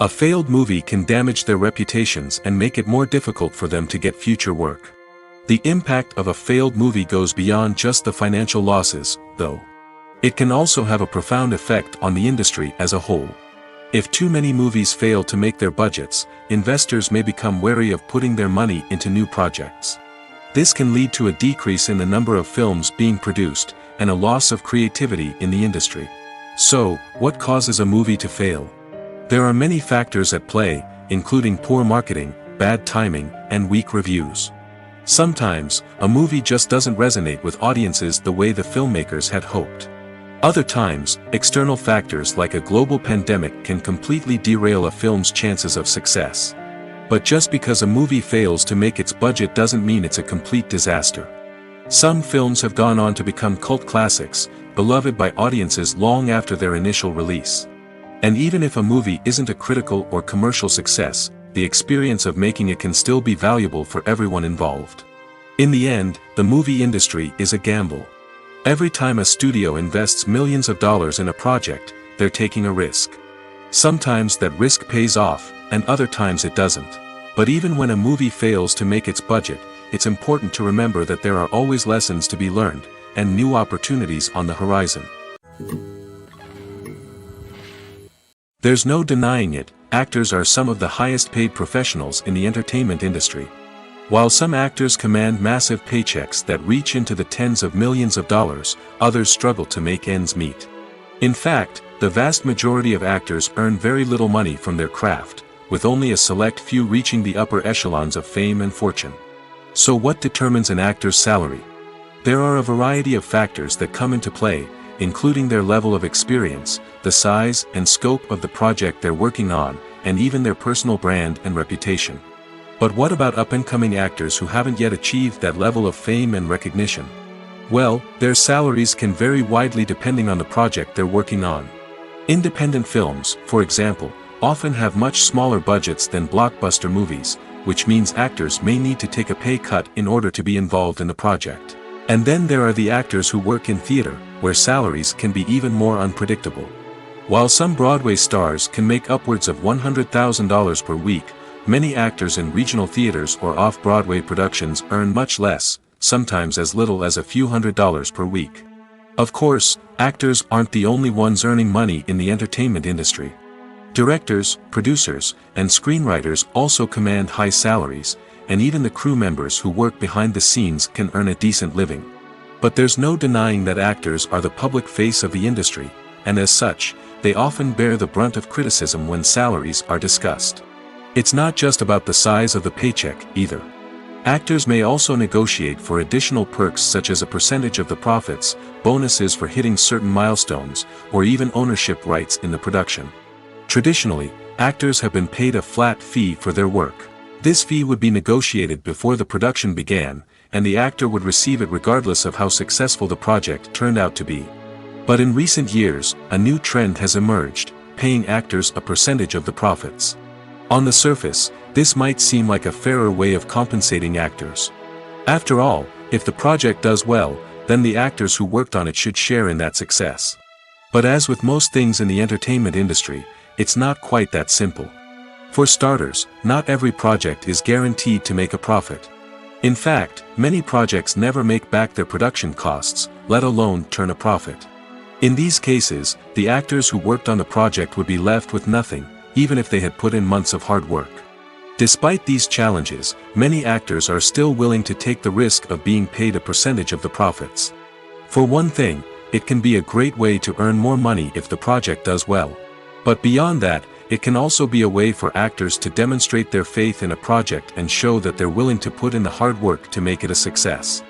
A failed movie can damage their reputations and make it more difficult for them to get future work. The impact of a failed movie goes beyond just the financial losses, though. It can also have a profound effect on the industry as a whole. If too many movies fail to make their budgets, investors may become wary of putting their money into new projects. This can lead to a decrease in the number of films being produced, and a loss of creativity in the industry. So, what causes a movie to fail? There are many factors at play, including poor marketing, bad timing, and weak reviews. Sometimes, a movie just doesn't resonate with audiences the way the filmmakers had hoped. Other times, external factors like a global pandemic can completely derail a film's chances of success. But just because a movie fails to make its budget doesn't mean it's a complete disaster. Some films have gone on to become cult classics, beloved by audiences long after their initial release. And even if a movie isn't a critical or commercial success, the experience of making it can still be valuable for everyone involved. In the end, the movie industry is a gamble. Every time a studio invests millions of dollars in a project, they're taking a risk. Sometimes that risk pays off, and other times it doesn't. But even when a movie fails to make its budget, it's important to remember that there are always lessons to be learned, and new opportunities on the horizon. There's no denying it, actors are some of the highest paid professionals in the entertainment industry. While some actors command massive paychecks that reach into the tens of millions of dollars, others struggle to make ends meet. In fact, the vast majority of actors earn very little money from their craft, with only a select few reaching the upper echelons of fame and fortune. So what determines an actor's salary? There are a variety of factors that come into play, including their level of experience, the size and scope of the project they're working on, and even their personal brand and reputation. But what about up-and-coming actors who haven't yet achieved that level of fame and recognition? Well, their salaries can vary widely depending on the project they're working on. Independent films, for example, often have much smaller budgets than blockbuster movies, which means actors may need to take a pay cut in order to be involved in the project. And then there are the actors who work in theater, where salaries can be even more unpredictable. While some Broadway stars can make upwards of $100,000 per week, many actors in regional theaters or off-Broadway productions earn much less, sometimes as little as a few $100s per week. Of course, actors aren't the only ones earning money in the entertainment industry. Directors, producers, and screenwriters also command high salaries, and even the crew members who work behind the scenes can earn a decent living. But there's no denying that actors are the public face of the industry, and as such, they often bear the brunt of criticism when salaries are discussed. It's not just about the size of the paycheck, either. Actors may also negotiate for additional perks such as a percentage of the profits, bonuses for hitting certain milestones, or even ownership rights in the production. Traditionally, actors have been paid a flat fee for their work. This fee would be negotiated before the production began, and the actor would receive it regardless of how successful the project turned out to be. But in recent years, a new trend has emerged, paying actors a percentage of the profits. On the surface, this might seem like a fairer way of compensating actors. After all, if the project does well, then the actors who worked on it should share in that success. But as with most things in the entertainment industry, it's not quite that simple. For starters, not every project is guaranteed to make a profit. In fact, many projects never make back their production costs, let alone turn a profit. In these cases, the actors who worked on the project would be left with nothing, even if they had put in months of hard work. Despite these challenges, many actors are still willing to take the risk of being paid a percentage of the profits. For one thing, it can be a great way to earn more money if the project does well. But beyond that, it can also be a way for actors to demonstrate their faith in a project and show that they're willing to put in the hard work to make it a success.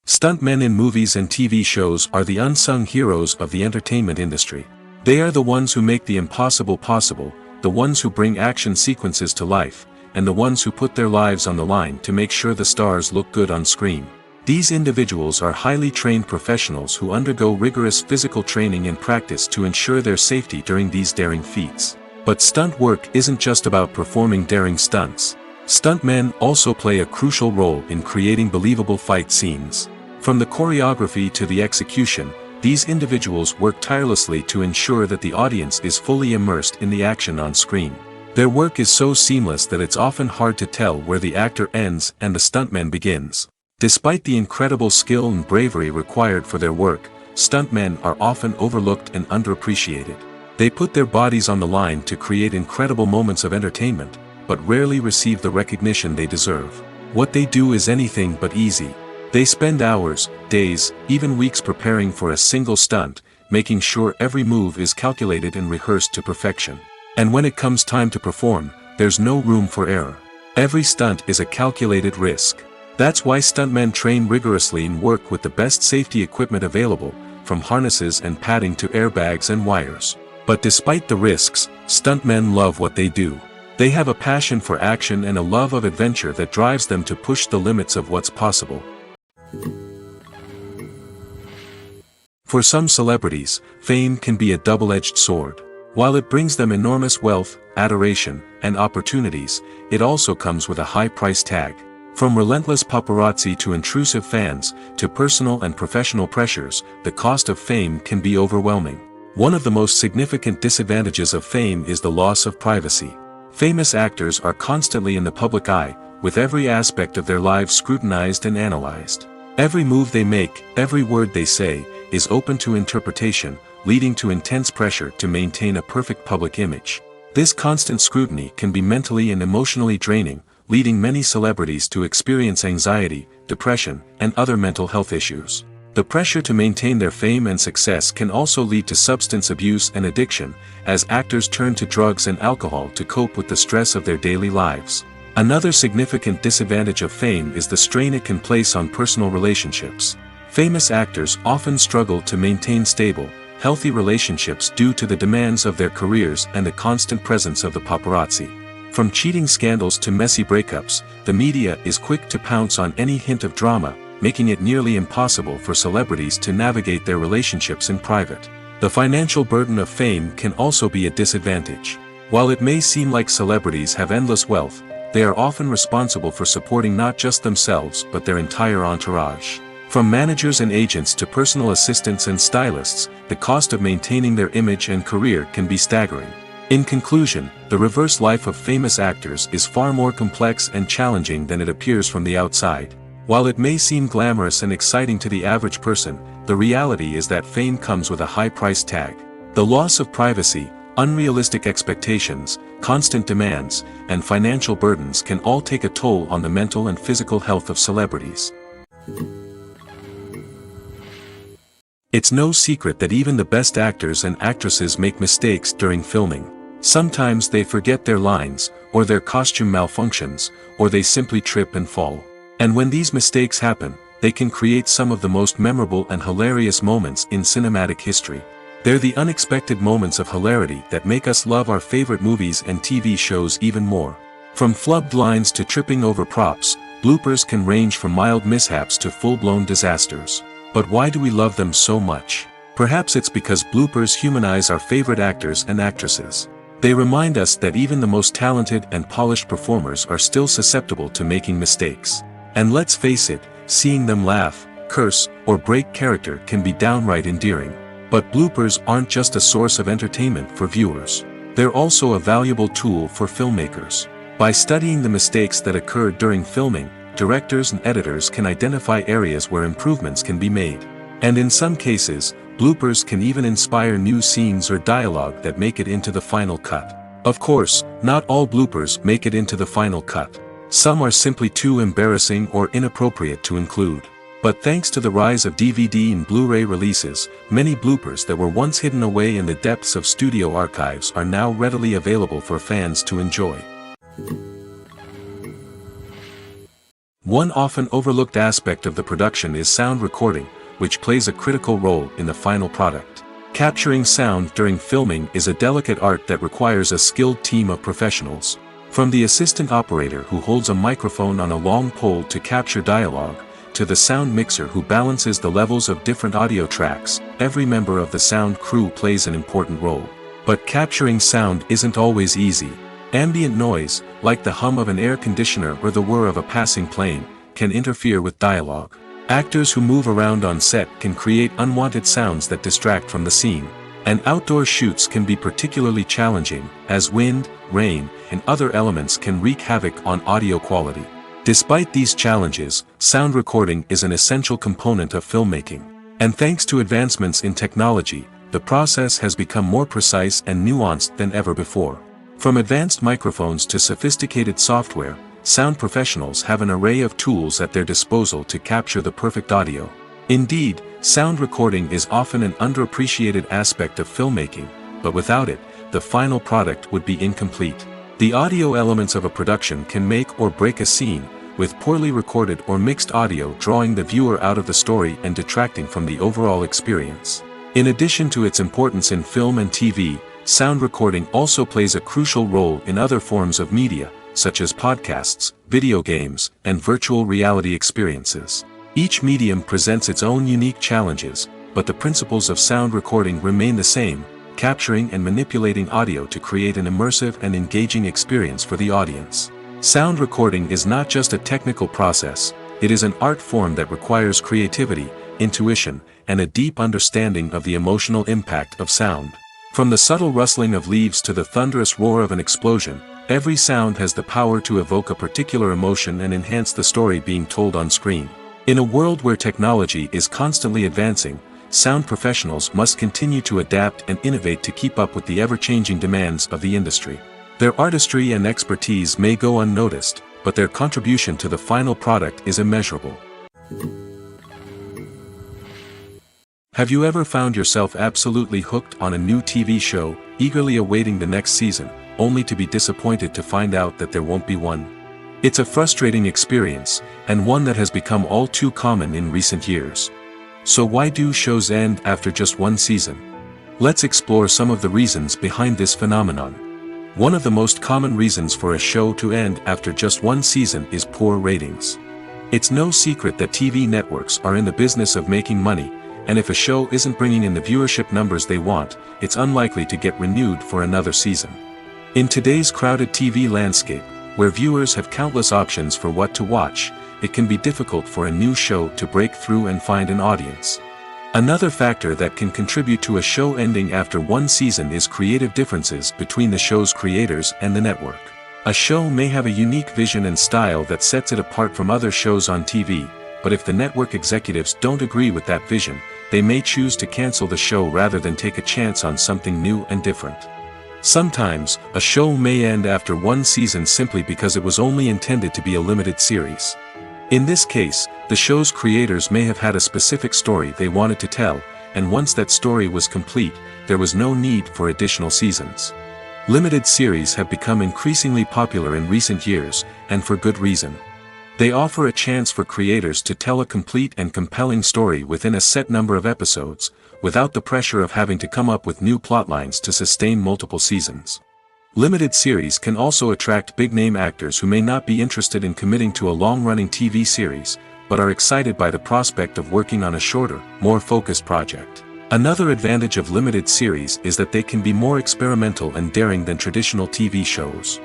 Stuntmen in movies and TV shows are the unsung heroes of the entertainment industry. They are the ones who make the impossible possible, the ones who bring action sequences to life, and the ones who put their lives on the line to make sure the stars look good on screen. These individuals are highly trained professionals who undergo rigorous physical training and practice to ensure their safety during these daring feats. But stunt work isn't just about performing daring stunts. Stuntmen also play a crucial role in creating believable fight scenes. From the choreography to the execution, these individuals work tirelessly to ensure that the audience is fully immersed in the action on screen. Their work is so seamless that it's often hard to tell where the actor ends and the stuntman begins. Despite the incredible skill and bravery required for their work, stuntmen are often overlooked and underappreciated. They put their bodies on the line to create incredible moments of entertainment, but rarely receive the recognition they deserve. What they do is anything but easy. They spend hours, days, even weeks preparing for a single stunt, making sure every move is calculated and rehearsed to perfection. And when it comes time to perform, there's no room for error. Every stunt is a calculated risk. That's why stuntmen train rigorously and work with the best safety equipment available, from harnesses and padding to airbags and wires. But despite the risks, stuntmen love what they do. They have a passion for action and a love of adventure that drives them to push the limits of what's possible. For some celebrities, fame can be a double-edged sword. While it brings them enormous wealth, adoration, and opportunities, it also comes with a high price tag. From relentless paparazzi to intrusive fans, to personal and professional pressures, the cost of fame can be overwhelming. One of the most significant disadvantages of fame is the loss of privacy. Famous actors are constantly in the public eye, with every aspect of their lives scrutinized and analyzed. Every move they make, every word they say, is open to interpretation, leading to intense pressure to maintain a perfect public image. This constant scrutiny can be mentally and emotionally draining, leading many celebrities to experience anxiety, depression, and other mental health issues. The pressure to maintain their fame and success can also lead to substance abuse and addiction, as actors turn to drugs and alcohol to cope with the stress of their daily lives. Another significant disadvantage of fame is the strain it can place on personal relationships. Famous actors often struggle to maintain stable, healthy relationships due to the demands of their careers and the constant presence of the paparazzi. From cheating scandals to messy breakups, the media is quick to pounce on any hint of drama, making it nearly impossible for celebrities to navigate their relationships in private. The financial burden of fame can also be a disadvantage. While it may seem like celebrities have endless wealth, they are often responsible for supporting not just themselves but their entire entourage. From managers and agents to personal assistants and stylists, the cost of maintaining their image and career can be staggering. In conclusion, the reverse life of famous actors is far more complex and challenging than it appears from the outside. While it may seem glamorous and exciting to the average person, the reality is that fame comes with a high price tag. The loss of privacy, unrealistic expectations, constant demands, and financial burdens can all take a toll on the mental and physical health of celebrities. It's no secret that even the best actors and actresses make mistakes during filming. Sometimes they forget their lines, or their costume malfunctions, or they simply trip and fall. And when these mistakes happen, they can create some of the most memorable and hilarious moments in cinematic history. They're the unexpected moments of hilarity that make us love our favorite movies and TV shows even more. From flubbed lines to tripping over props, bloopers can range from mild mishaps to full-blown disasters. But why do we love them so much? Perhaps it's because bloopers humanize our favorite actors and actresses. They remind us that even the most talented and polished performers are still susceptible to making mistakes. And let's face it, seeing them laugh, curse, or break character can be downright endearing. But bloopers aren't just a source of entertainment for viewers. They're also a valuable tool for filmmakers. By studying the mistakes that occurred during filming, directors and editors can identify areas where improvements can be made. And in some cases, bloopers can even inspire new scenes or dialogue that make it into the final cut. Of course, not all bloopers make it into the final cut. Some are simply too embarrassing or inappropriate to include. But thanks to the rise of DVD and Blu-ray releases, many bloopers that were once hidden away in the depths of studio archives are now readily available for fans to enjoy. One often overlooked aspect of the production is sound recording, which plays a critical role in the final product. Capturing sound during filming is a delicate art that requires a skilled team of professionals. From the assistant operator who holds a microphone on a long pole to capture dialogue, to the sound mixer who balances the levels of different audio tracks, every member of the sound crew plays an important role. But capturing sound isn't always easy. Ambient noise, like the hum of an air conditioner or the whir of a passing plane, can interfere with dialogue. Actors who move around on set can create unwanted sounds that distract from the scene. And outdoor shoots can be particularly challenging, as wind, rain, and other elements can wreak havoc on audio quality. Despite these challenges, sound recording is an essential component of filmmaking. And thanks to advancements in technology, the process has become more precise and nuanced than ever before. From advanced microphones to sophisticated software, sound professionals have an array of tools at their disposal to capture the perfect audio. Indeed, sound recording is often an underappreciated aspect of filmmaking, but without it, the final product would be incomplete. The audio elements of a production can make or break a scene, with poorly recorded or mixed audio drawing the viewer out of the story and detracting from the overall experience. In addition to its importance in film and TV, sound recording also plays a crucial role in other forms of media, such as podcasts, video games, and virtual reality experiences. Each medium presents its own unique challenges, but the principles of sound recording remain the same: capturing and manipulating audio to create an immersive and engaging experience for the audience. Sound recording is not just a technical process, it is an art form that requires creativity, intuition, and a deep understanding of the emotional impact of sound. From the subtle rustling of leaves to the thunderous roar of an explosion, every sound has the power to evoke a particular emotion and enhance the story being told on screen. In a world where technology is constantly advancing, sound professionals must continue to adapt and innovate to keep up with the ever-changing demands of the industry. Their artistry and expertise may go unnoticed, but their contribution to the final product is immeasurable. Have you ever found yourself absolutely hooked on a new TV show, eagerly awaiting the next season, only to be disappointed to find out that there won't be one? It's a frustrating experience, and one that has become all too common in recent years. So why do shows end after just one season? Let's explore some of the reasons behind this phenomenon. One of the most common reasons for a show to end after just one season is poor ratings. It's no secret that TV networks are in the business of making money, and if a show isn't bringing in the viewership numbers they want, it's unlikely to get renewed for another season. In today's crowded TV landscape, where viewers have countless options for what to watch, it can be difficult for a new show to break through and find an audience. Another factor that can contribute to a show ending after one season is creative differences between the show's creators and the network. A show may have a unique vision and style that sets it apart from other shows on TV, but if the network executives don't agree with that vision, they may choose to cancel the show rather than take a chance on something new and different. Sometimes, a show may end after one season simply because it was only intended to be a limited series. In this case, the show's creators may have had a specific story they wanted to tell, and once that story was complete, there was no need for additional seasons. Limited series have become increasingly popular in recent years, and for good reason. They offer a chance for creators to tell a complete and compelling story within a set number of episodes, without the pressure of having to come up with new plotlines to sustain multiple seasons. Limited series can also attract big-name actors who may not be interested in committing to a long-running TV series, but are excited by the prospect of working on a shorter, more focused project. Another advantage of limited series is that they can be more experimental and daring than traditional TV shows.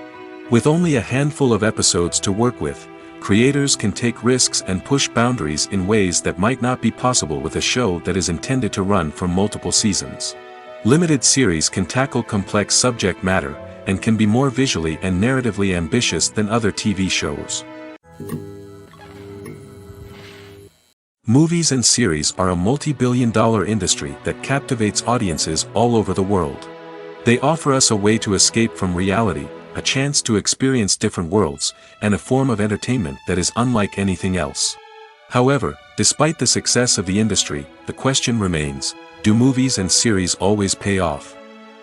With only a handful of episodes to work with, creators can take risks and push boundaries in ways that might not be possible with a show that is intended to run for multiple seasons. Limited series can tackle complex subject matter, and can be more visually and narratively ambitious than other TV shows. Movies and series are a multi-billion-dollar industry that captivates audiences all over the world. They offer us a way to escape from reality, a chance to experience different worlds, and a form of entertainment that is unlike anything else. However, despite the success of the industry, the question remains, do movies and series always pay off?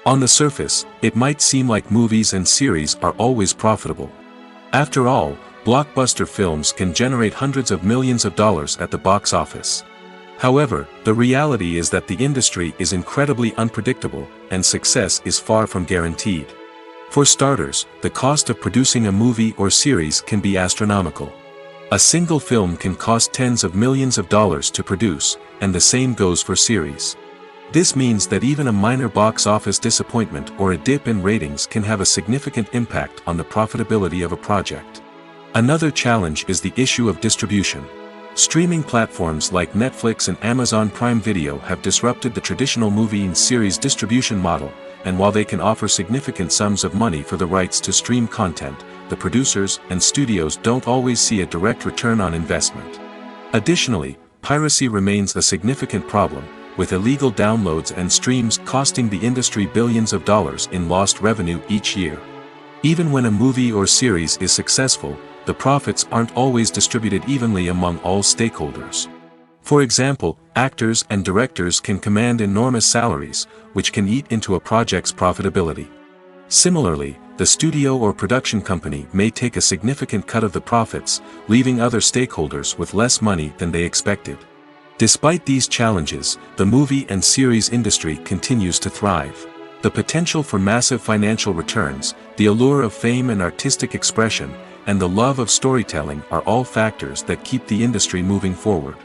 On the surface, it might seem like movies and series are always profitable. After all, blockbuster films can generate hundreds of millions of dollars at the box office. However, the reality is that the industry is incredibly unpredictable, and success is far from guaranteed. For starters, the cost of producing a movie or series can be astronomical. A single film can cost tens of millions of dollars to produce, and the same goes for series. This means that even a minor box office disappointment or a dip in ratings can have a significant impact on the profitability of a project. Another challenge is the issue of distribution. Streaming platforms like Netflix and Amazon Prime Video have disrupted the traditional movie and series distribution model, and while they can offer significant sums of money for the rights to stream content, the producers and studios don't always see a direct return on investment. Additionally, piracy remains a significant problem, with illegal downloads and streams costing the industry billions of dollars in lost revenue each year. Even when a movie or series is successful, the profits aren't always distributed evenly among all stakeholders. For example, actors and directors can command enormous salaries, which can eat into a project's profitability. Similarly, the studio or production company may take a significant cut of the profits, leaving other stakeholders with less money than they expected. Despite these challenges, the movie and series industry continues to thrive. The potential for massive financial returns, the allure of fame and artistic expression, and the love of storytelling are all factors that keep the industry moving forward.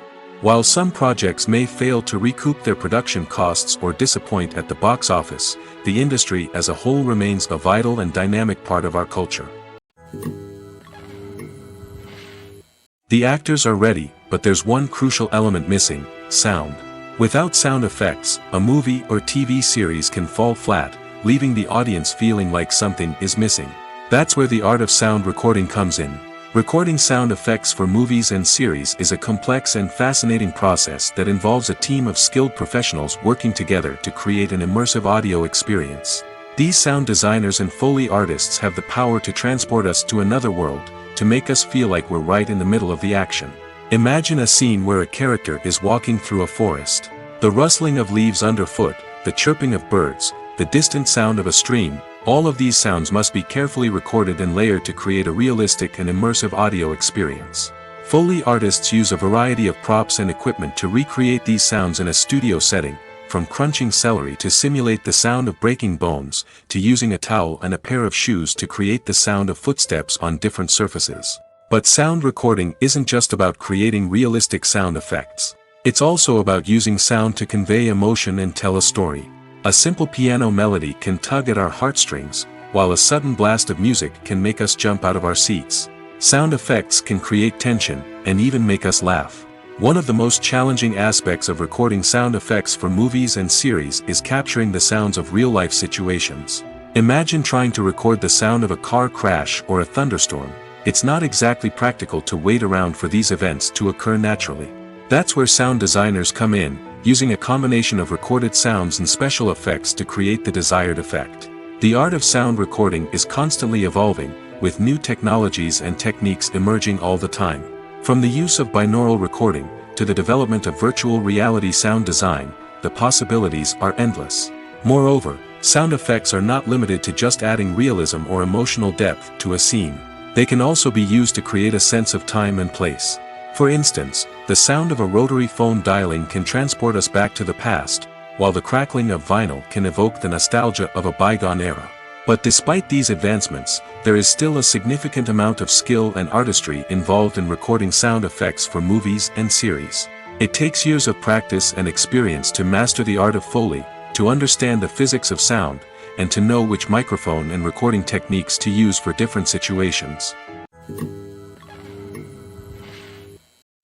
While some projects may fail to recoup their production costs or disappoint at the box office, the industry as a whole remains a vital and dynamic part of our culture. The actors are ready, but there's one crucial element missing: sound. Without sound effects, a movie or TV series can fall flat, leaving the audience feeling like something is missing. That's where the art of sound recording comes in. Recording sound effects for movies and series is a complex and fascinating process that involves a team of skilled professionals working together to create an immersive audio experience. These sound designers and Foley artists have the power to transport us to another world, to make us feel like we're right in the middle of the action. Imagine a scene where a character is walking through a forest. The rustling of leaves underfoot, the chirping of birds, the distant sound of a stream, all of these sounds must be carefully recorded and layered to create a realistic and immersive audio experience. Foley artists use a variety of props and equipment to recreate these sounds in a studio setting, from crunching celery to simulate the sound of breaking bones, to using a towel and a pair of shoes to create the sound of footsteps on different surfaces. But sound recording isn't just about creating realistic sound effects. It's also about using sound to convey emotion and tell a story. A simple piano melody can tug at our heartstrings, while a sudden blast of music can make us jump out of our seats. Sound effects can create tension, and even make us laugh. One of the most challenging aspects of recording sound effects for movies and series is capturing the sounds of real-life situations. Imagine trying to record the sound of a car crash or a thunderstorm. It's not exactly practical to wait around for these events to occur naturally. That's where sound designers come in, using a combination of recorded sounds and special effects to create the desired effect. The art of sound recording is constantly evolving, with new technologies and techniques emerging all the time. From the use of binaural recording, to the development of virtual reality sound design, the possibilities are endless. Moreover, sound effects are not limited to just adding realism or emotional depth to a scene. They can also be used to create a sense of time and place. For instance, the sound of a rotary phone dialing can transport us back to the past, while the crackling of vinyl can evoke the nostalgia of a bygone era. But despite these advancements, there is still a significant amount of skill and artistry involved in recording sound effects for movies and series. It takes years of practice and experience to master the art of Foley, to understand the physics of sound, and to know which microphone and recording techniques to use for different situations.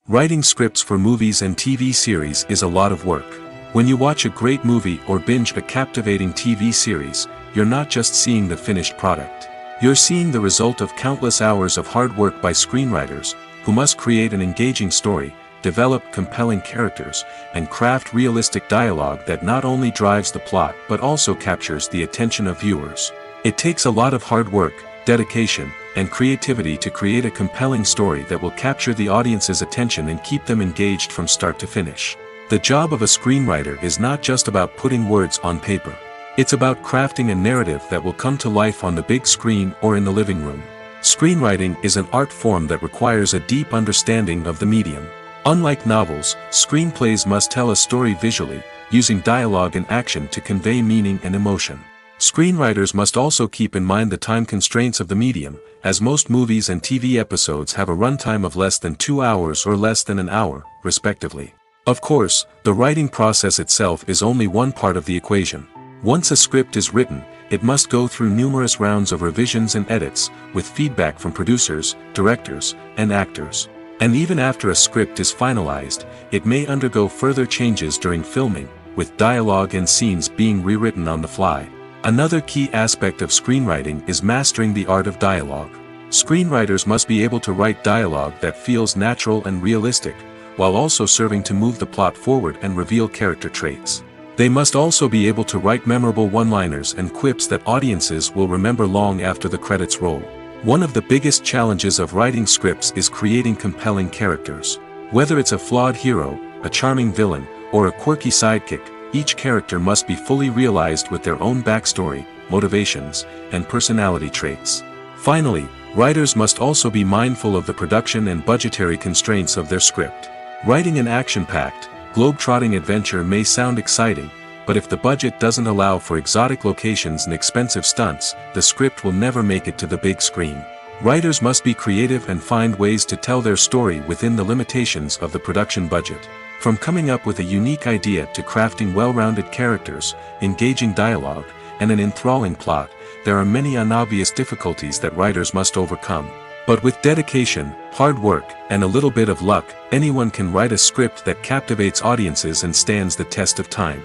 Writing scripts for movies and TV series is a lot of work. When you watch a great movie or binge a captivating TV series, you're not just seeing the finished product. You're seeing the result of countless hours of hard work by screenwriters, who must create an engaging story, develop compelling characters, and craft realistic dialogue that not only drives the plot but also captures the attention of viewers. It takes a lot of hard work, dedication, and creativity to create a compelling story that will capture the audience's attention and keep them engaged from start to finish. The job of a screenwriter is not just about putting words on paper. It's about crafting a narrative that will come to life on the big screen or in the living room. Screenwriting is an art form that requires a deep understanding of the medium. Unlike novels, screenplays must tell a story visually, using dialogue and action to convey meaning and emotion. Screenwriters must also keep in mind the time constraints of the medium, as most movies and TV episodes have a runtime of less than 2 hours or less than an hour, respectively. Of course, the writing process itself is only one part of the equation. Once a script is written, it must go through numerous rounds of revisions and edits, with feedback from producers, directors, and actors. And even after a script is finalized, it may undergo further changes during filming, with dialogue and scenes being rewritten on the fly. Another key aspect of screenwriting is mastering the art of dialogue. Screenwriters must be able to write dialogue that feels natural and realistic, while also serving to move the plot forward and reveal character traits. They must also be able to write memorable one-liners and quips that audiences will remember long after the credits roll. One of the biggest challenges of writing scripts is creating compelling characters. Whether it's a flawed hero, a charming villain, or a quirky sidekick, each character must be fully realized with their own backstory, motivations, and personality traits. Finally, writers must also be mindful of the production and budgetary constraints of their script. Writing an action-packed, globe-trotting adventure may sound exciting, but if the budget doesn't allow for exotic locations and expensive stunts, the script will never make it to the big screen. Writers must be creative and find ways to tell their story within the limitations of the production budget. From coming up with a unique idea to crafting well-rounded characters, engaging dialogue, and an enthralling plot, there are many unobvious difficulties that writers must overcome. But with dedication, hard work, and a little bit of luck, anyone can write a script that captivates audiences and stands the test of time.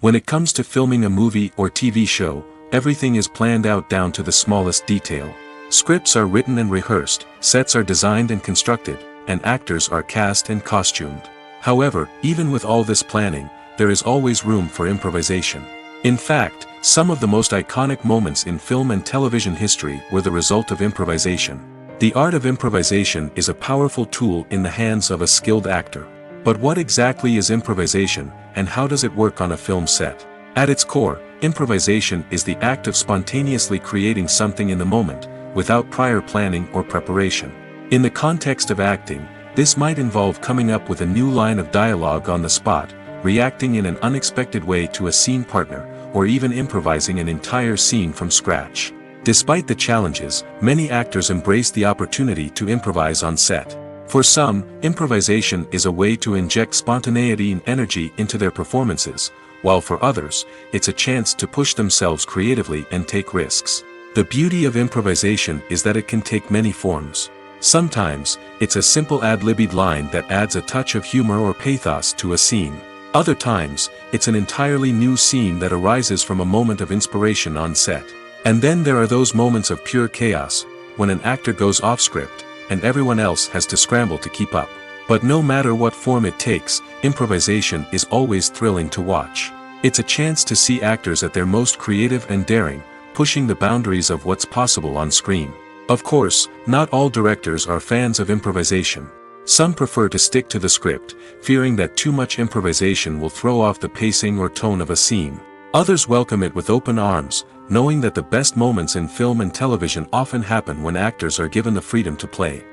When it comes to filming a movie or TV show, everything is planned out down to the smallest detail. Scripts are written and rehearsed, sets are designed and constructed, and actors are cast and costumed. However, even with all this planning, there is always room for improvisation. In fact, some of the most iconic moments in film and television history were the result of improvisation. The art of improvisation is a powerful tool in the hands of a skilled actor. But what exactly is improvisation, and how does it work on a film set? At its core, improvisation is the act of spontaneously creating something in the moment, without prior planning or preparation. In the context of acting, this might involve coming up with a new line of dialogue on the spot, reacting in an unexpected way to a scene partner, or even improvising an entire scene from scratch. Despite the challenges, many actors embrace the opportunity to improvise on set. For some, improvisation is a way to inject spontaneity and energy into their performances, while for others, it's a chance to push themselves creatively and take risks. The beauty of improvisation is that it can take many forms. Sometimes, it's a simple ad-libbed line that adds a touch of humor or pathos to a scene. Other times, it's an entirely new scene that arises from a moment of inspiration on set. And then there are those moments of pure chaos, when an actor goes off script, and everyone else has to scramble to keep up. But no matter what form it takes, improvisation is always thrilling to watch. It's a chance to see actors at their most creative and daring, pushing the boundaries of what's possible on screen. Of course, not all directors are fans of improvisation. Some prefer to stick to the script, fearing that too much improvisation will throw off the pacing or tone of a scene. Others welcome it with open arms, knowing that the best moments in film and television often happen when actors are given the freedom to play.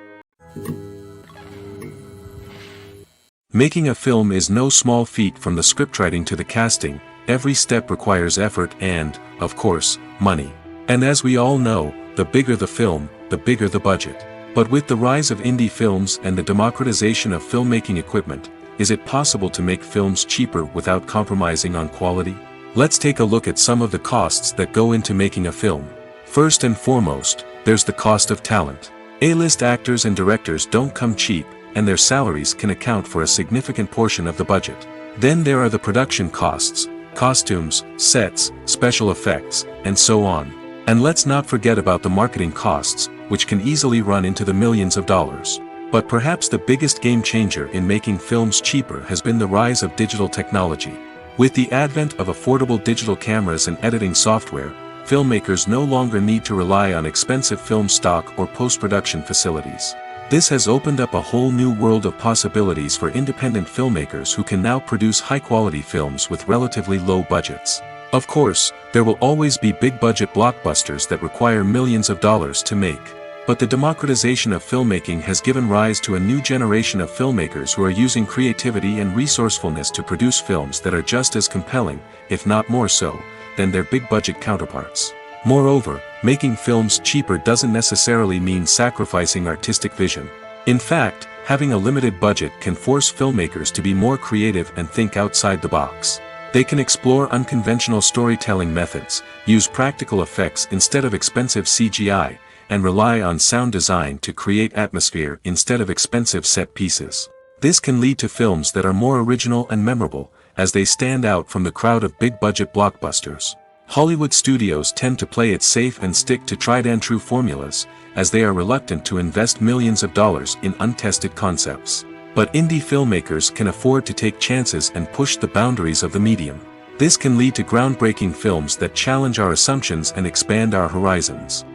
Making a film is no small feat. From the scriptwriting to the casting, every step requires effort and, of course, money. And as we all know, the bigger the film, the bigger the budget. But with the rise of indie films and the democratization of filmmaking equipment, is it possible to make films cheaper without compromising on quality? Let's take a look at some of the costs that go into making a film. First and foremost, there's the cost of talent. A-list actors and directors don't come cheap, and their salaries can account for a significant portion of the budget. Then there are the production costs, costumes, sets, special effects, and so on. And let's not forget about the marketing costs, which can easily run into the millions of dollars. But perhaps the biggest game changer in making films cheaper has been the rise of digital technology. With the advent of affordable digital cameras and editing software, filmmakers no longer need to rely on expensive film stock or post-production facilities. This has opened up a whole new world of possibilities for independent filmmakers who can now produce high-quality films with relatively low budgets. Of course, there will always be big-budget blockbusters that require millions of dollars to make. But the democratization of filmmaking has given rise to a new generation of filmmakers who are using creativity and resourcefulness to produce films that are just as compelling, if not more so, than their big-budget counterparts. Moreover, making films cheaper doesn't necessarily mean sacrificing artistic vision. In fact, having a limited budget can force filmmakers to be more creative and think outside the box. They can explore unconventional storytelling methods, use practical effects instead of expensive CGI, and rely on sound design to create atmosphere instead of expensive set pieces. This can lead to films that are more original and memorable, as they stand out from the crowd of big-budget blockbusters. Hollywood studios tend to play it safe and stick to tried-and-true formulas, as they are reluctant to invest millions of dollars in untested concepts. But indie filmmakers can afford to take chances and push the boundaries of the medium. This can lead to groundbreaking films that challenge our assumptions and expand our horizons.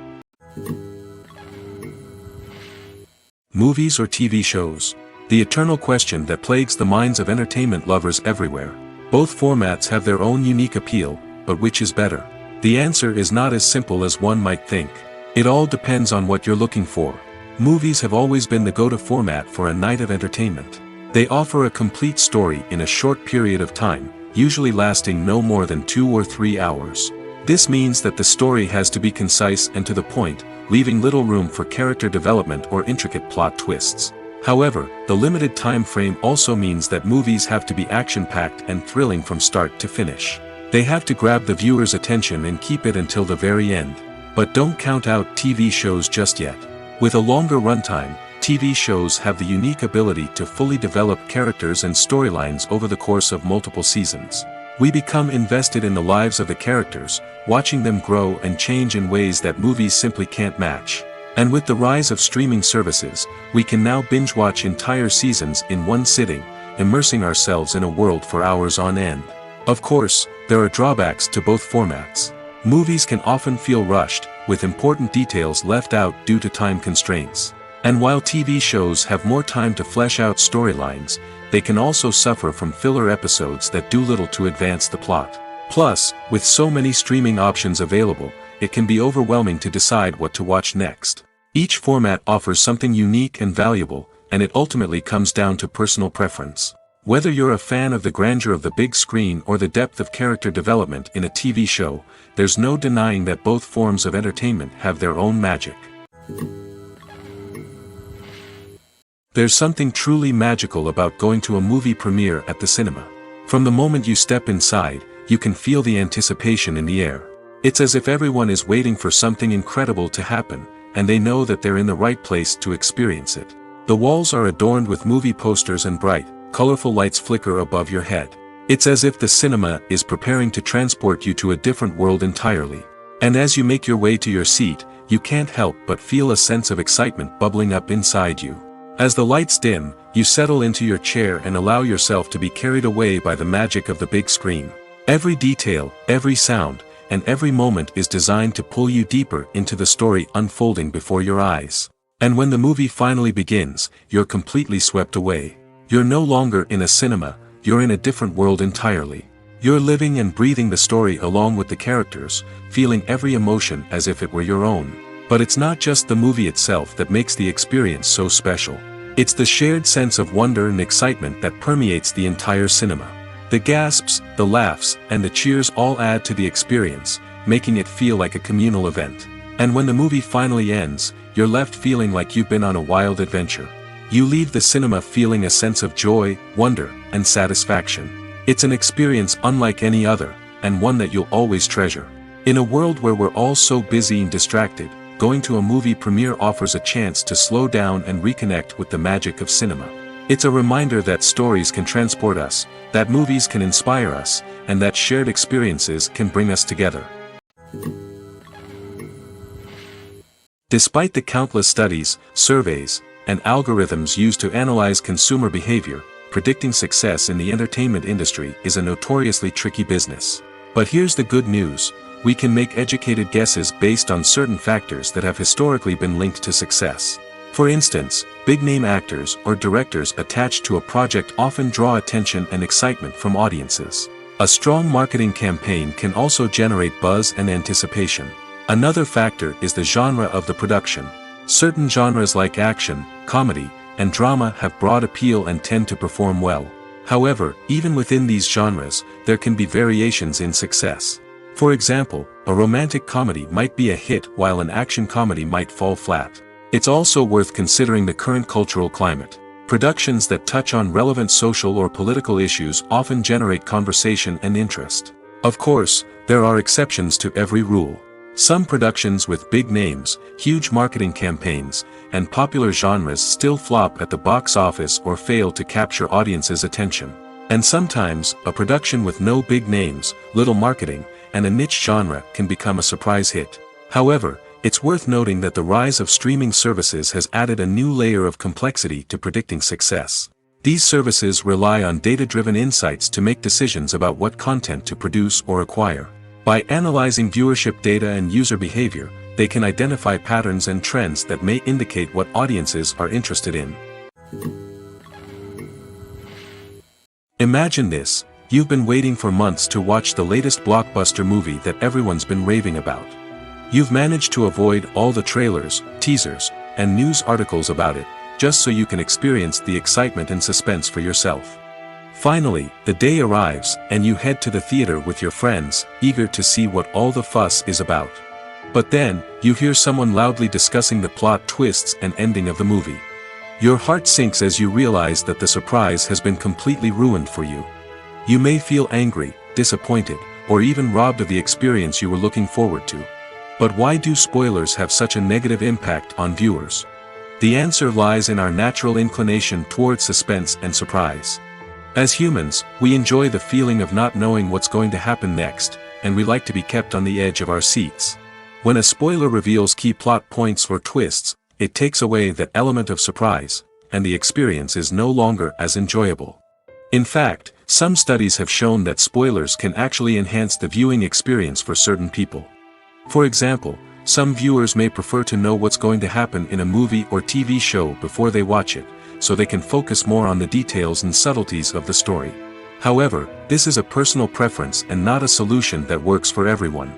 Movies or TV shows? The eternal question that plagues the minds of entertainment lovers everywhere. Both formats have their own unique appeal, but which is better? The answer is not as simple as one might think. It all depends on what you're looking for. Movies have always been the go-to format for a night of entertainment. They offer a complete story in a short period of time, usually lasting no more than 2 or 3 hours. This means that the story has to be concise and to the point, leaving little room for character development or intricate plot twists. However, the limited time frame also means that movies have to be action-packed and thrilling from start to finish. They have to grab the viewer's attention and keep it until the very end. But don't count out TV shows just yet. With a longer runtime, TV shows have the unique ability to fully develop characters and storylines over the course of multiple seasons. We become invested in the lives of the characters, watching them grow and change in ways that movies simply can't match. And with the rise of streaming services, we can now binge-watch entire seasons in one sitting, immersing ourselves in a world for hours on end. Of course, there are drawbacks to both formats. Movies can often feel rushed, with important details left out due to time constraints. And while TV shows have more time to flesh out storylines, they can also suffer from filler episodes that do little to advance the plot. Plus, with so many streaming options available, it can be overwhelming to decide what to watch next. Each format offers something unique and valuable, and it ultimately comes down to personal preference. Whether you're a fan of the grandeur of the big screen or the depth of character development in a TV show, there's no denying that both forms of entertainment have their own magic. There's something truly magical about going to a movie premiere at the cinema. From the moment you step inside, you can feel the anticipation in the air. It's as if everyone is waiting for something incredible to happen, and they know that they're in the right place to experience it. The walls are adorned with movie posters and bright, colorful lights flicker above your head. It's as if the cinema is preparing to transport you to a different world entirely. And as you make your way to your seat, you can't help but feel a sense of excitement bubbling up inside you. As the lights dim, you settle into your chair and allow yourself to be carried away by the magic of the big screen. Every detail, every sound, and every moment is designed to pull you deeper into the story unfolding before your eyes. And when the movie finally begins, you're completely swept away. You're no longer in a cinema, you're in a different world entirely. You're living and breathing the story along with the characters, feeling every emotion as if it were your own. But it's not just the movie itself that makes the experience so special. It's the shared sense of wonder and excitement that permeates the entire cinema. The gasps, the laughs, and the cheers all add to the experience, making it feel like a communal event. And when the movie finally ends, you're left feeling like you've been on a wild adventure. You leave the cinema feeling a sense of joy, wonder, and satisfaction. It's an experience unlike any other, and one that you'll always treasure. In a world where we're all so busy and distracted, going to a movie premiere offers a chance to slow down and reconnect with the magic of cinema. It's a reminder that stories can transport us, that movies can inspire us, and that shared experiences can bring us together. Despite the countless studies, surveys, and algorithms used to analyze consumer behavior, predicting success in the entertainment industry is a notoriously tricky business. But here's the good news: we can make educated guesses based on certain factors that have historically been linked to success. For instance, big-name actors or directors attached to a project often draw attention and excitement from audiences. A strong marketing campaign can also generate buzz and anticipation. Another factor is the genre of the production. Certain genres like action, comedy, and drama have broad appeal and tend to perform well. However, even within these genres, there can be variations in success. For example, a romantic comedy might be a hit while an action comedy might fall flat. It's also worth considering the current cultural climate. Productions that touch on relevant social or political issues often generate conversation and interest. Of course, there are exceptions to every rule. Some productions with big names, huge marketing campaigns, and popular genres still flop at the box office or fail to capture audiences' attention. And sometimes, a production with no big names, little marketing, and a niche genre can become a surprise hit. However, it's worth noting that the rise of streaming services has added a new layer of complexity to predicting success. These services rely on data-driven insights to make decisions about what content to produce or acquire. By analyzing viewership data and user behavior, they can identify patterns and trends that may indicate what audiences are interested in. Imagine this: you've been waiting for months to watch the latest blockbuster movie that everyone's been raving about. You've managed to avoid all the trailers, teasers, and news articles about it, just so you can experience the excitement and suspense for yourself. Finally, the day arrives, and you head to the theater with your friends, eager to see what all the fuss is about. But then, you hear someone loudly discussing the plot twists and ending of the movie. Your heart sinks as you realize that the surprise has been completely ruined for you. You may feel angry, disappointed, or even robbed of the experience you were looking forward to. But why do spoilers have such a negative impact on viewers? The answer lies in our natural inclination toward suspense and surprise. As humans, we enjoy the feeling of not knowing what's going to happen next, and we like to be kept on the edge of our seats. When a spoiler reveals key plot points or twists, it takes away that element of surprise, and the experience is no longer as enjoyable. In fact, some studies have shown that spoilers can actually enhance the viewing experience for certain people. For example, some viewers may prefer to know what's going to happen in a movie or TV show before they watch it, so they can focus more on the details and subtleties of the story. However, this is a personal preference and not a solution that works for everyone.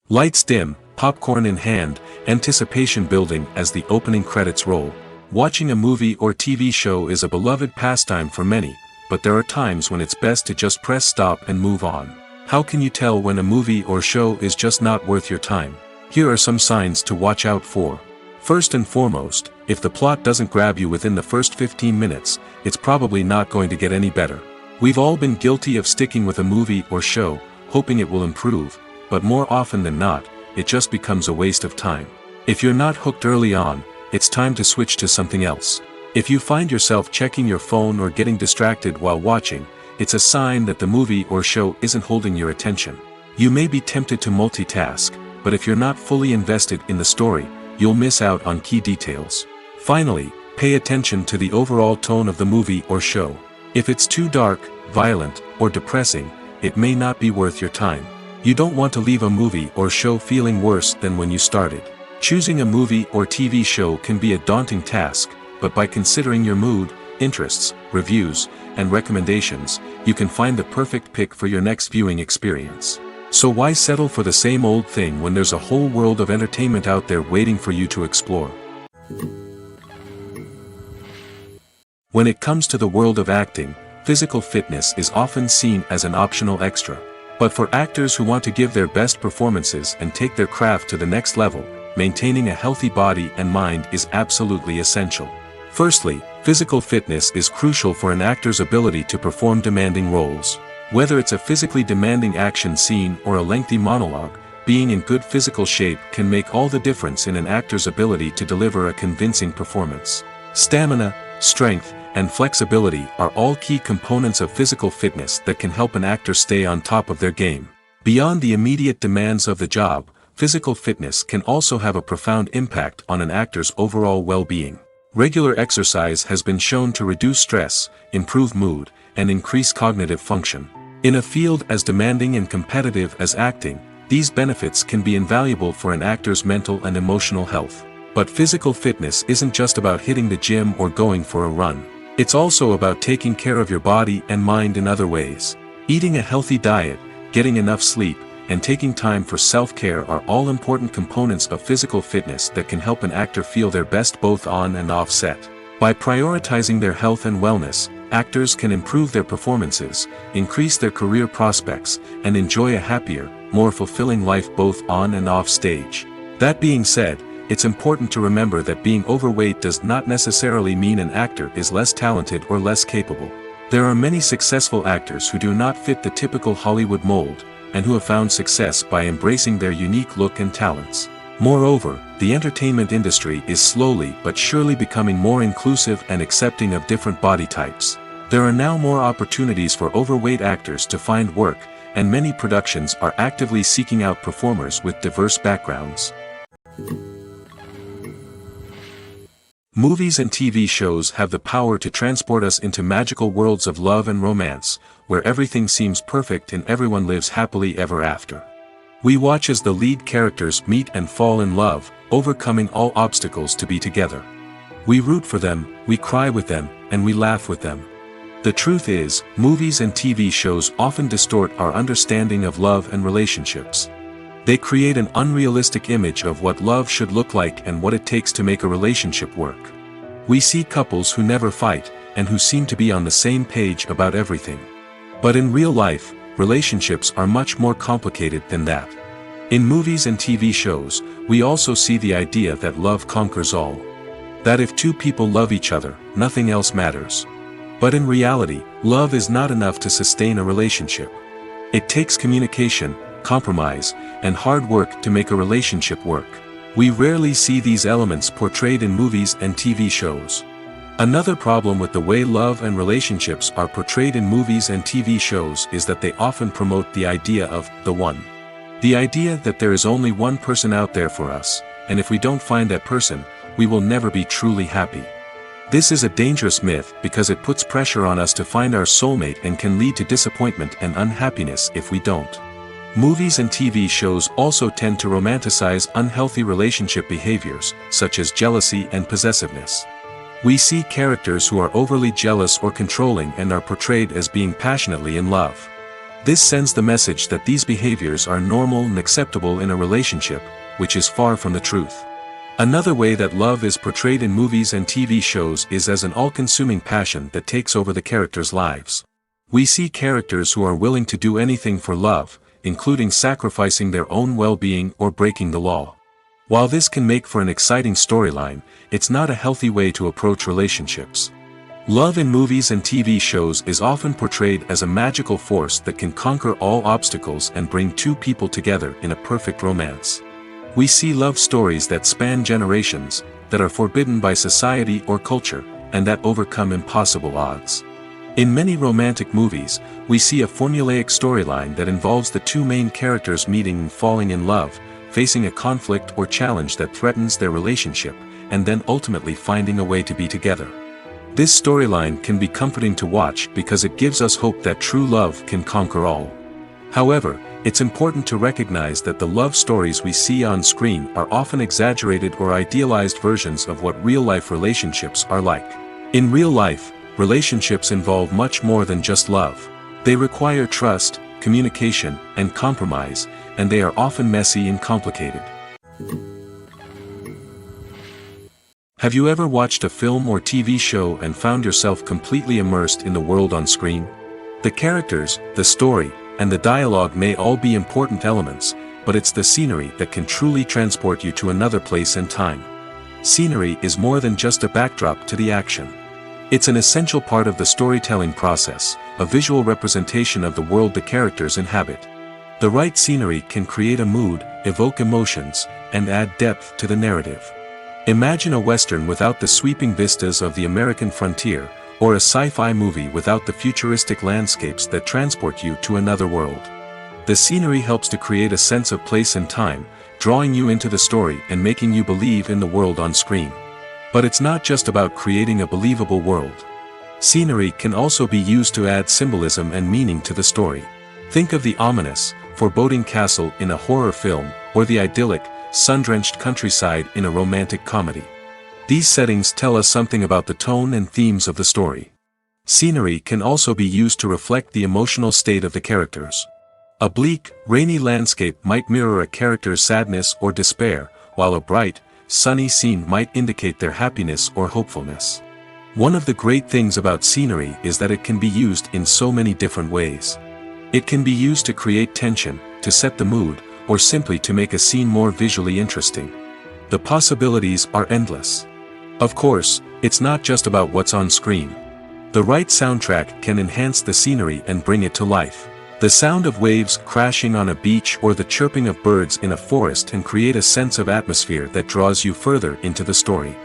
Lights dim, popcorn in hand, anticipation building as the opening credits roll. Watching a movie or TV show is a beloved pastime for many, but there are times when it's best to just press stop and move on. How can you tell when a movie or show is just not worth your time? Here are some signs to watch out for. First and foremost, If the plot doesn't grab you within the first 15 minutes, it's probably not going to get any better. We've all been guilty of sticking with a movie or show, hoping it will improve, but more often than not, it just becomes a waste of time. If you're not hooked early on, it's time to switch to something else. If you find yourself checking your phone or getting distracted while watching, it's a sign that the movie or show isn't holding your attention. You may be tempted to multitask, but if you're not fully invested in the story, you'll miss out on key details. Finally, pay attention to the overall tone of the movie or show. If it's too dark, violent, or depressing, it may not be worth your time. You don't want to leave a movie or show feeling worse than when you started. Choosing a movie or TV show can be a daunting task, but by considering your mood, interests, reviews, and recommendations, you can find the perfect pick for your next viewing experience. So why settle for the same old thing when there's a whole world of entertainment out there waiting for you to explore? When it comes to the world of acting, physical fitness is often seen as an optional extra. But for actors who want to give their best performances and take their craft to the next level, maintaining a healthy body and mind is absolutely essential. Firstly, physical fitness is crucial for an actor's ability to perform demanding roles. Whether it's a physically demanding action scene or a lengthy monologue, being in good physical shape can make all the difference in an actor's ability to deliver a convincing performance. Stamina, strength, and flexibility are all key components of physical fitness that can help an actor stay on top of their game. Beyond the immediate demands of the job, physical fitness can also have a profound impact on an actor's overall well-being. Regular exercise has been shown to reduce stress, improve mood, and increase cognitive function. In a field as demanding and competitive as acting, these benefits can be invaluable for an actor's mental and emotional health. But physical fitness isn't just about hitting the gym or going for a run. It's also about taking care of your body and mind in other ways. Eating a healthy diet, getting enough sleep, and taking time for self-care are all important components of physical fitness that can help an actor feel their best both on and off set. By prioritizing their health and wellness, actors can improve their performances, increase their career prospects, and enjoy a happier, more fulfilling life both on and off stage. That being said, it's important to remember that being overweight does not necessarily mean an actor is less talented or less capable. There are many successful actors who do not fit the typical Hollywood mold, and who have found success by embracing their unique look and talents. Moreover, the entertainment industry is slowly but surely becoming more inclusive and accepting of different body types. There are now more opportunities for overweight actors to find work, and many productions are actively seeking out performers with diverse backgrounds. Movies and TV shows have the power to transport us into magical worlds of love and romance, where everything seems perfect and everyone lives happily ever after. We watch as the lead characters meet and fall in love, overcoming all obstacles to be together. We root for them, we cry with them, and we laugh with them. The truth is, movies and TV shows often distort our understanding of love and relationships. They create an unrealistic image of what love should look like and what it takes to make a relationship work. We see couples who never fight, and who seem to be on the same page about everything. But in real life, relationships are much more complicated than that. In movies and TV shows, we also see the idea that love conquers all. That if two people love each other, nothing else matters. But in reality, love is not enough to sustain a relationship. It takes communication, compromise, and hard work to make a relationship work. We rarely see these elements portrayed in movies and TV shows. Another problem with the way love and relationships are portrayed in movies and TV shows is that they often promote the idea of the one. The idea that there is only one person out there for us, and if we don't find that person, we will never be truly happy. This is a dangerous myth because it puts pressure on us to find our soulmate and can lead to disappointment and unhappiness if we don't. Movies and TV shows also tend to romanticize unhealthy relationship behaviors, such as jealousy and possessiveness. We see characters who are overly jealous or controlling and are portrayed as being passionately in love. This sends the message that these behaviors are normal and acceptable in a relationship, which is far from the truth. Another way that love is portrayed in movies and TV shows is as an all-consuming passion that takes over the characters' lives. We see characters who are willing to do anything for love, including sacrificing their own well-being or breaking the law. While this can make for an exciting storyline, it's not a healthy way to approach relationships. Love in movies and TV shows is often portrayed as a magical force that can conquer all obstacles and bring two people together in a perfect romance. We see love stories that span generations, that are forbidden by society or culture, and that overcome impossible odds. In many romantic movies, we see a formulaic storyline that involves the two main characters meeting and falling in love, facing a conflict or challenge that threatens their relationship, and then ultimately finding a way to be together. This storyline can be comforting to watch because it gives us hope that true love can conquer all. However, it's important to recognize that the love stories we see on screen are often exaggerated or idealized versions of what real-life relationships are like. In real life, relationships involve much more than just love. They require trust, communication, and compromise, and they are often messy and complicated. Have you ever watched a film or TV show and found yourself completely immersed in the world on screen? The characters, the story, and the dialogue may all be important elements, but it's the scenery that can truly transport you to another place and time. Scenery is more than just a backdrop to the action. It's an essential part of the storytelling process, a visual representation of the world the characters inhabit. The right scenery can create a mood, evoke emotions, and add depth to the narrative. Imagine a Western without the sweeping vistas of the American frontier, or a sci-fi movie without the futuristic landscapes that transport you to another world. The scenery helps to create a sense of place and time, drawing you into the story and making you believe in the world on screen. But it's not just about creating a believable world. Scenery can also be used to add symbolism and meaning to the story. Think of the ominous, foreboding castle in a horror film, or the idyllic, sun-drenched countryside in a romantic comedy. These settings tell us something about the tone and themes of the story. Scenery can also be used to reflect the emotional state of the characters. A bleak, rainy landscape might mirror a character's sadness or despair, while a bright, sunny scene might indicate their happiness or hopefulness. One of the great things about scenery is that it can be used in so many different ways. It can be used to create tension, to set the mood, or simply to make a scene more visually interesting. The possibilities are endless. Of course, it's not just about what's on screen. The right soundtrack can enhance the scenery and bring it to life. The sound of waves crashing on a beach or the chirping of birds in a forest can create a sense of atmosphere that draws you further into the story.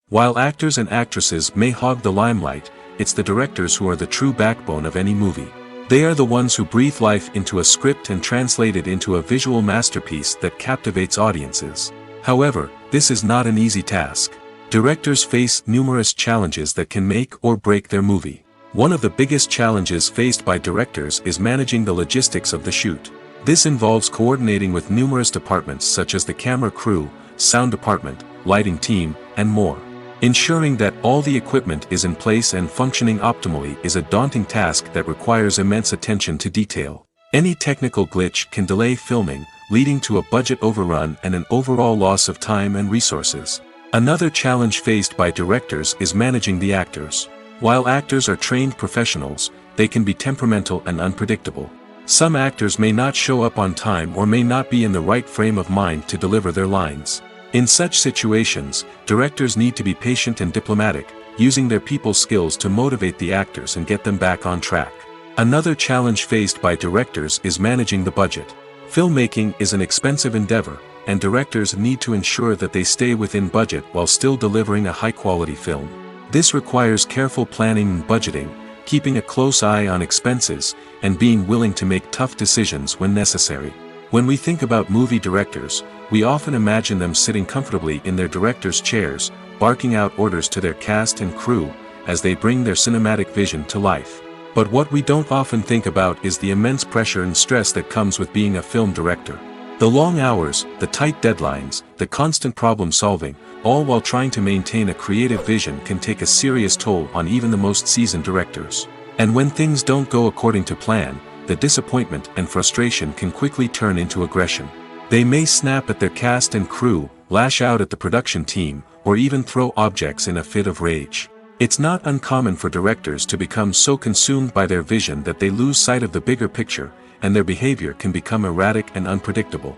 While actors and actresses may hog the limelight, it's the directors who are the true backbone of any movie. They are the ones who breathe life into a script and translate it into a visual masterpiece that captivates audiences. However, this is not an easy task. Directors face numerous challenges that can make or break their movie. One of the biggest challenges faced by directors is managing the logistics of the shoot. This involves coordinating with numerous departments such as the camera crew, sound department, lighting team, and more. Ensuring that all the equipment is in place and functioning optimally is a daunting task that requires immense attention to detail. Any technical glitch can delay filming, leading to a budget overrun and an overall loss of time and resources. Another challenge faced by directors is managing the actors. While actors are trained professionals, they can be temperamental and unpredictable. Some actors may not show up on time or may not be in the right frame of mind to deliver their lines. In such situations, directors need to be patient and diplomatic, using their people skills to motivate the actors and get them back on track. Another challenge faced by directors is managing the budget. Filmmaking is an expensive endeavor, and directors need to ensure that they stay within budget while still delivering a high-quality film. This requires careful planning and budgeting, keeping a close eye on expenses, and being willing to make tough decisions when necessary. When we think about movie directors, we often imagine them sitting comfortably in their director's chairs, barking out orders to their cast and crew, as they bring their cinematic vision to life. But what we don't often think about is the immense pressure and stress that comes with being a film director. The long hours, the tight deadlines, the constant problem solving, all while trying to maintain a creative vision can take a serious toll on even the most seasoned directors. And when things don't go according to plan, the disappointment and frustration can quickly turn into aggression. They may snap at their cast and crew, lash out at the production team, or even throw objects in a fit of rage. It's not uncommon for directors to become so consumed by their vision that they lose sight of the bigger picture, and their behavior can become erratic and unpredictable.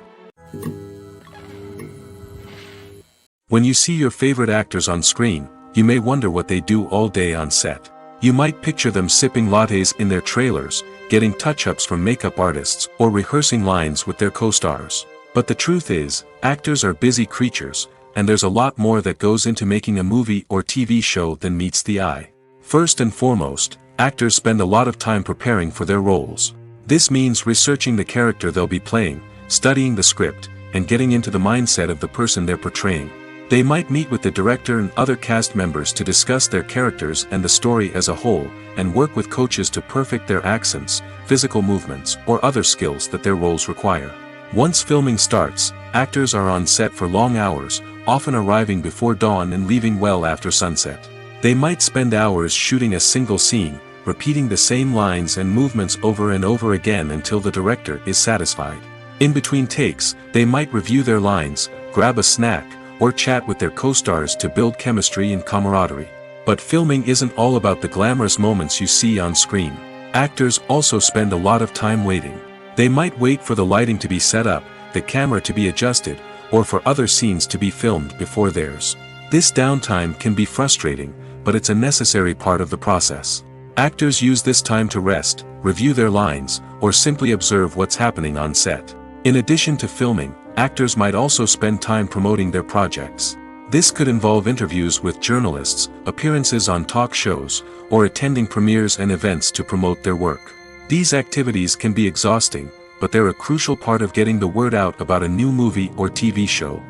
When you see your favorite actors on screen, you may wonder what they do all day on set. You might picture them sipping lattes in their trailers, getting touch-ups from makeup artists, or rehearsing lines with their co-stars. But the truth is, actors are busy creatures, and there's a lot more that goes into making a movie or TV show than meets the eye. First and foremost, actors spend a lot of time preparing for their roles. This means researching the character they'll be playing, studying the script, and getting into the mindset of the person they're portraying. They might meet with the director and other cast members to discuss their characters and the story as a whole, and work with coaches to perfect their accents, physical movements, or other skills that their roles require. Once filming starts, actors are on set for long hours, often arriving before dawn and leaving well after sunset. They might spend hours shooting a single scene, repeating the same lines and movements over and over again until the director is satisfied. In between takes, they might review their lines, grab a snack, or chat with their co-stars to build chemistry and camaraderie. But filming isn't all about the glamorous moments you see on screen. Actors also spend a lot of time waiting. They might wait for the lighting to be set up, the camera to be adjusted, or for other scenes to be filmed before theirs. This downtime can be frustrating, but it's a necessary part of the process. Actors use this time to rest, review their lines, or simply observe what's happening on set. In addition to filming, actors might also spend time promoting their projects. This could involve interviews with journalists, appearances on talk shows, or attending premieres and events to promote their work. These activities can be exhausting, but they're a crucial part of getting the word out about a new movie or TV show.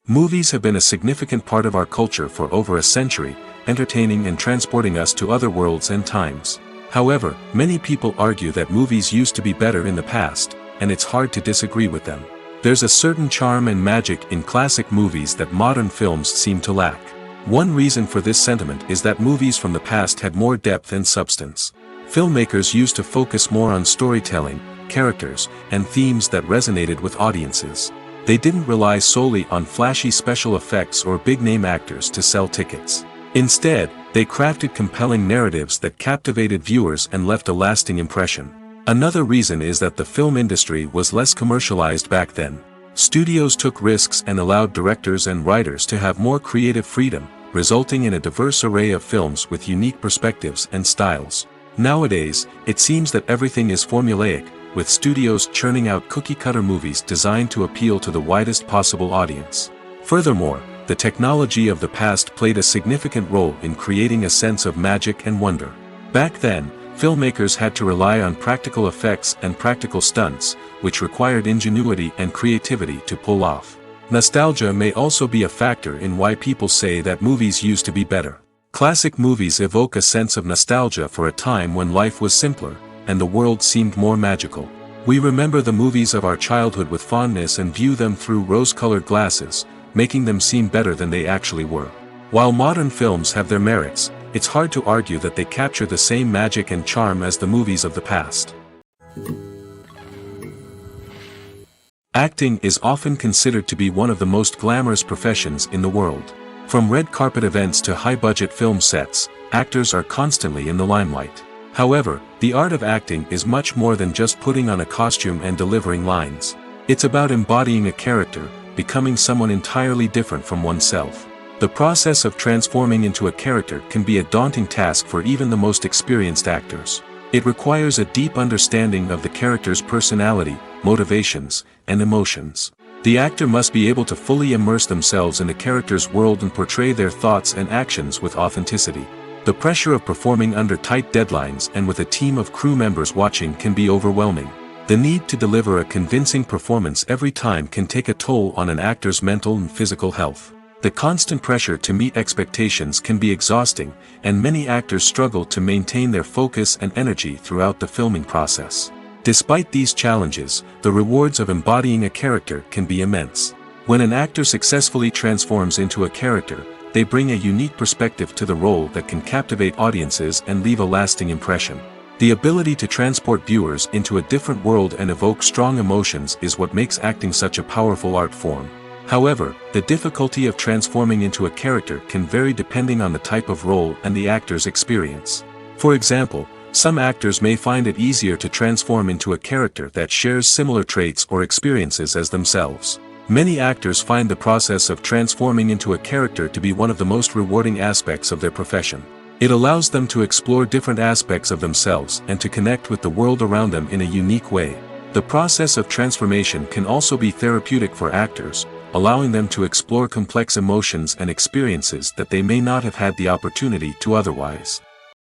Movies have been a significant part of our culture for over a century, entertaining and transporting us to other worlds and times. However, many people argue that movies used to be better in the past, and it's hard to disagree with them. There's a certain charm and magic in classic movies that modern films seem to lack. One reason for this sentiment is that movies from the past had more depth and substance. Filmmakers used to focus more on storytelling, characters, and themes that resonated with audiences. They didn't rely solely on flashy special effects or big-name actors to sell tickets. Instead, they crafted compelling narratives that captivated viewers and left a lasting impression. Another reason is that the film industry was less commercialized back then. Studios took risks and allowed directors and writers to have more creative freedom, resulting in a diverse array of films with unique perspectives and styles. Nowadays, it seems that everything is formulaic, with studios churning out cookie-cutter movies designed to appeal to the widest possible audience. Furthermore, the technology of the past played a significant role in creating a sense of magic and wonder. Back then, filmmakers had to rely on practical effects and practical stunts, which required ingenuity and creativity to pull off. Nostalgia may also be a factor in why people say that movies used to be better. Classic movies evoke a sense of nostalgia for a time when life was simpler, and the world seemed more magical. We remember the movies of our childhood with fondness and view them through rose-colored glasses, making them seem better than they actually were. While modern films have their merits, it's hard to argue that they capture the same magic and charm as the movies of the past. Acting is often considered to be one of the most glamorous professions in the world. From red carpet events to high-budget film sets, actors are constantly in the limelight. However, the art of acting is much more than just putting on a costume and delivering lines. It's about embodying a character, becoming someone entirely different from oneself. The process of transforming into a character can be a daunting task for even the most experienced actors. It requires a deep understanding of the character's personality, motivations, and emotions. The actor must be able to fully immerse themselves in the character's world and portray their thoughts and actions with authenticity. The pressure of performing under tight deadlines and with a team of crew members watching can be overwhelming. The need to deliver a convincing performance every time can take a toll on an actor's mental and physical health. The constant pressure to meet expectations can be exhausting, and many actors struggle to maintain their focus and energy throughout the filming process. Despite these challenges, the rewards of embodying a character can be immense. When an actor successfully transforms into a character, they bring a unique perspective to the role that can captivate audiences and leave a lasting impression. The ability to transport viewers into a different world and evoke strong emotions is what makes acting such a powerful art form. However, the difficulty of transforming into a character can vary depending on the type of role and the actor's experience. For example, Some actors may find it easier to transform into a character that shares similar traits or experiences as themselves. Many actors find the process of transforming into a character to be one of the most rewarding aspects of their profession. It allows them to explore different aspects of themselves and to connect with the world around them in a unique way. The process of transformation can also be therapeutic for actors, allowing them to explore complex emotions and experiences that they may not have had the opportunity to otherwise.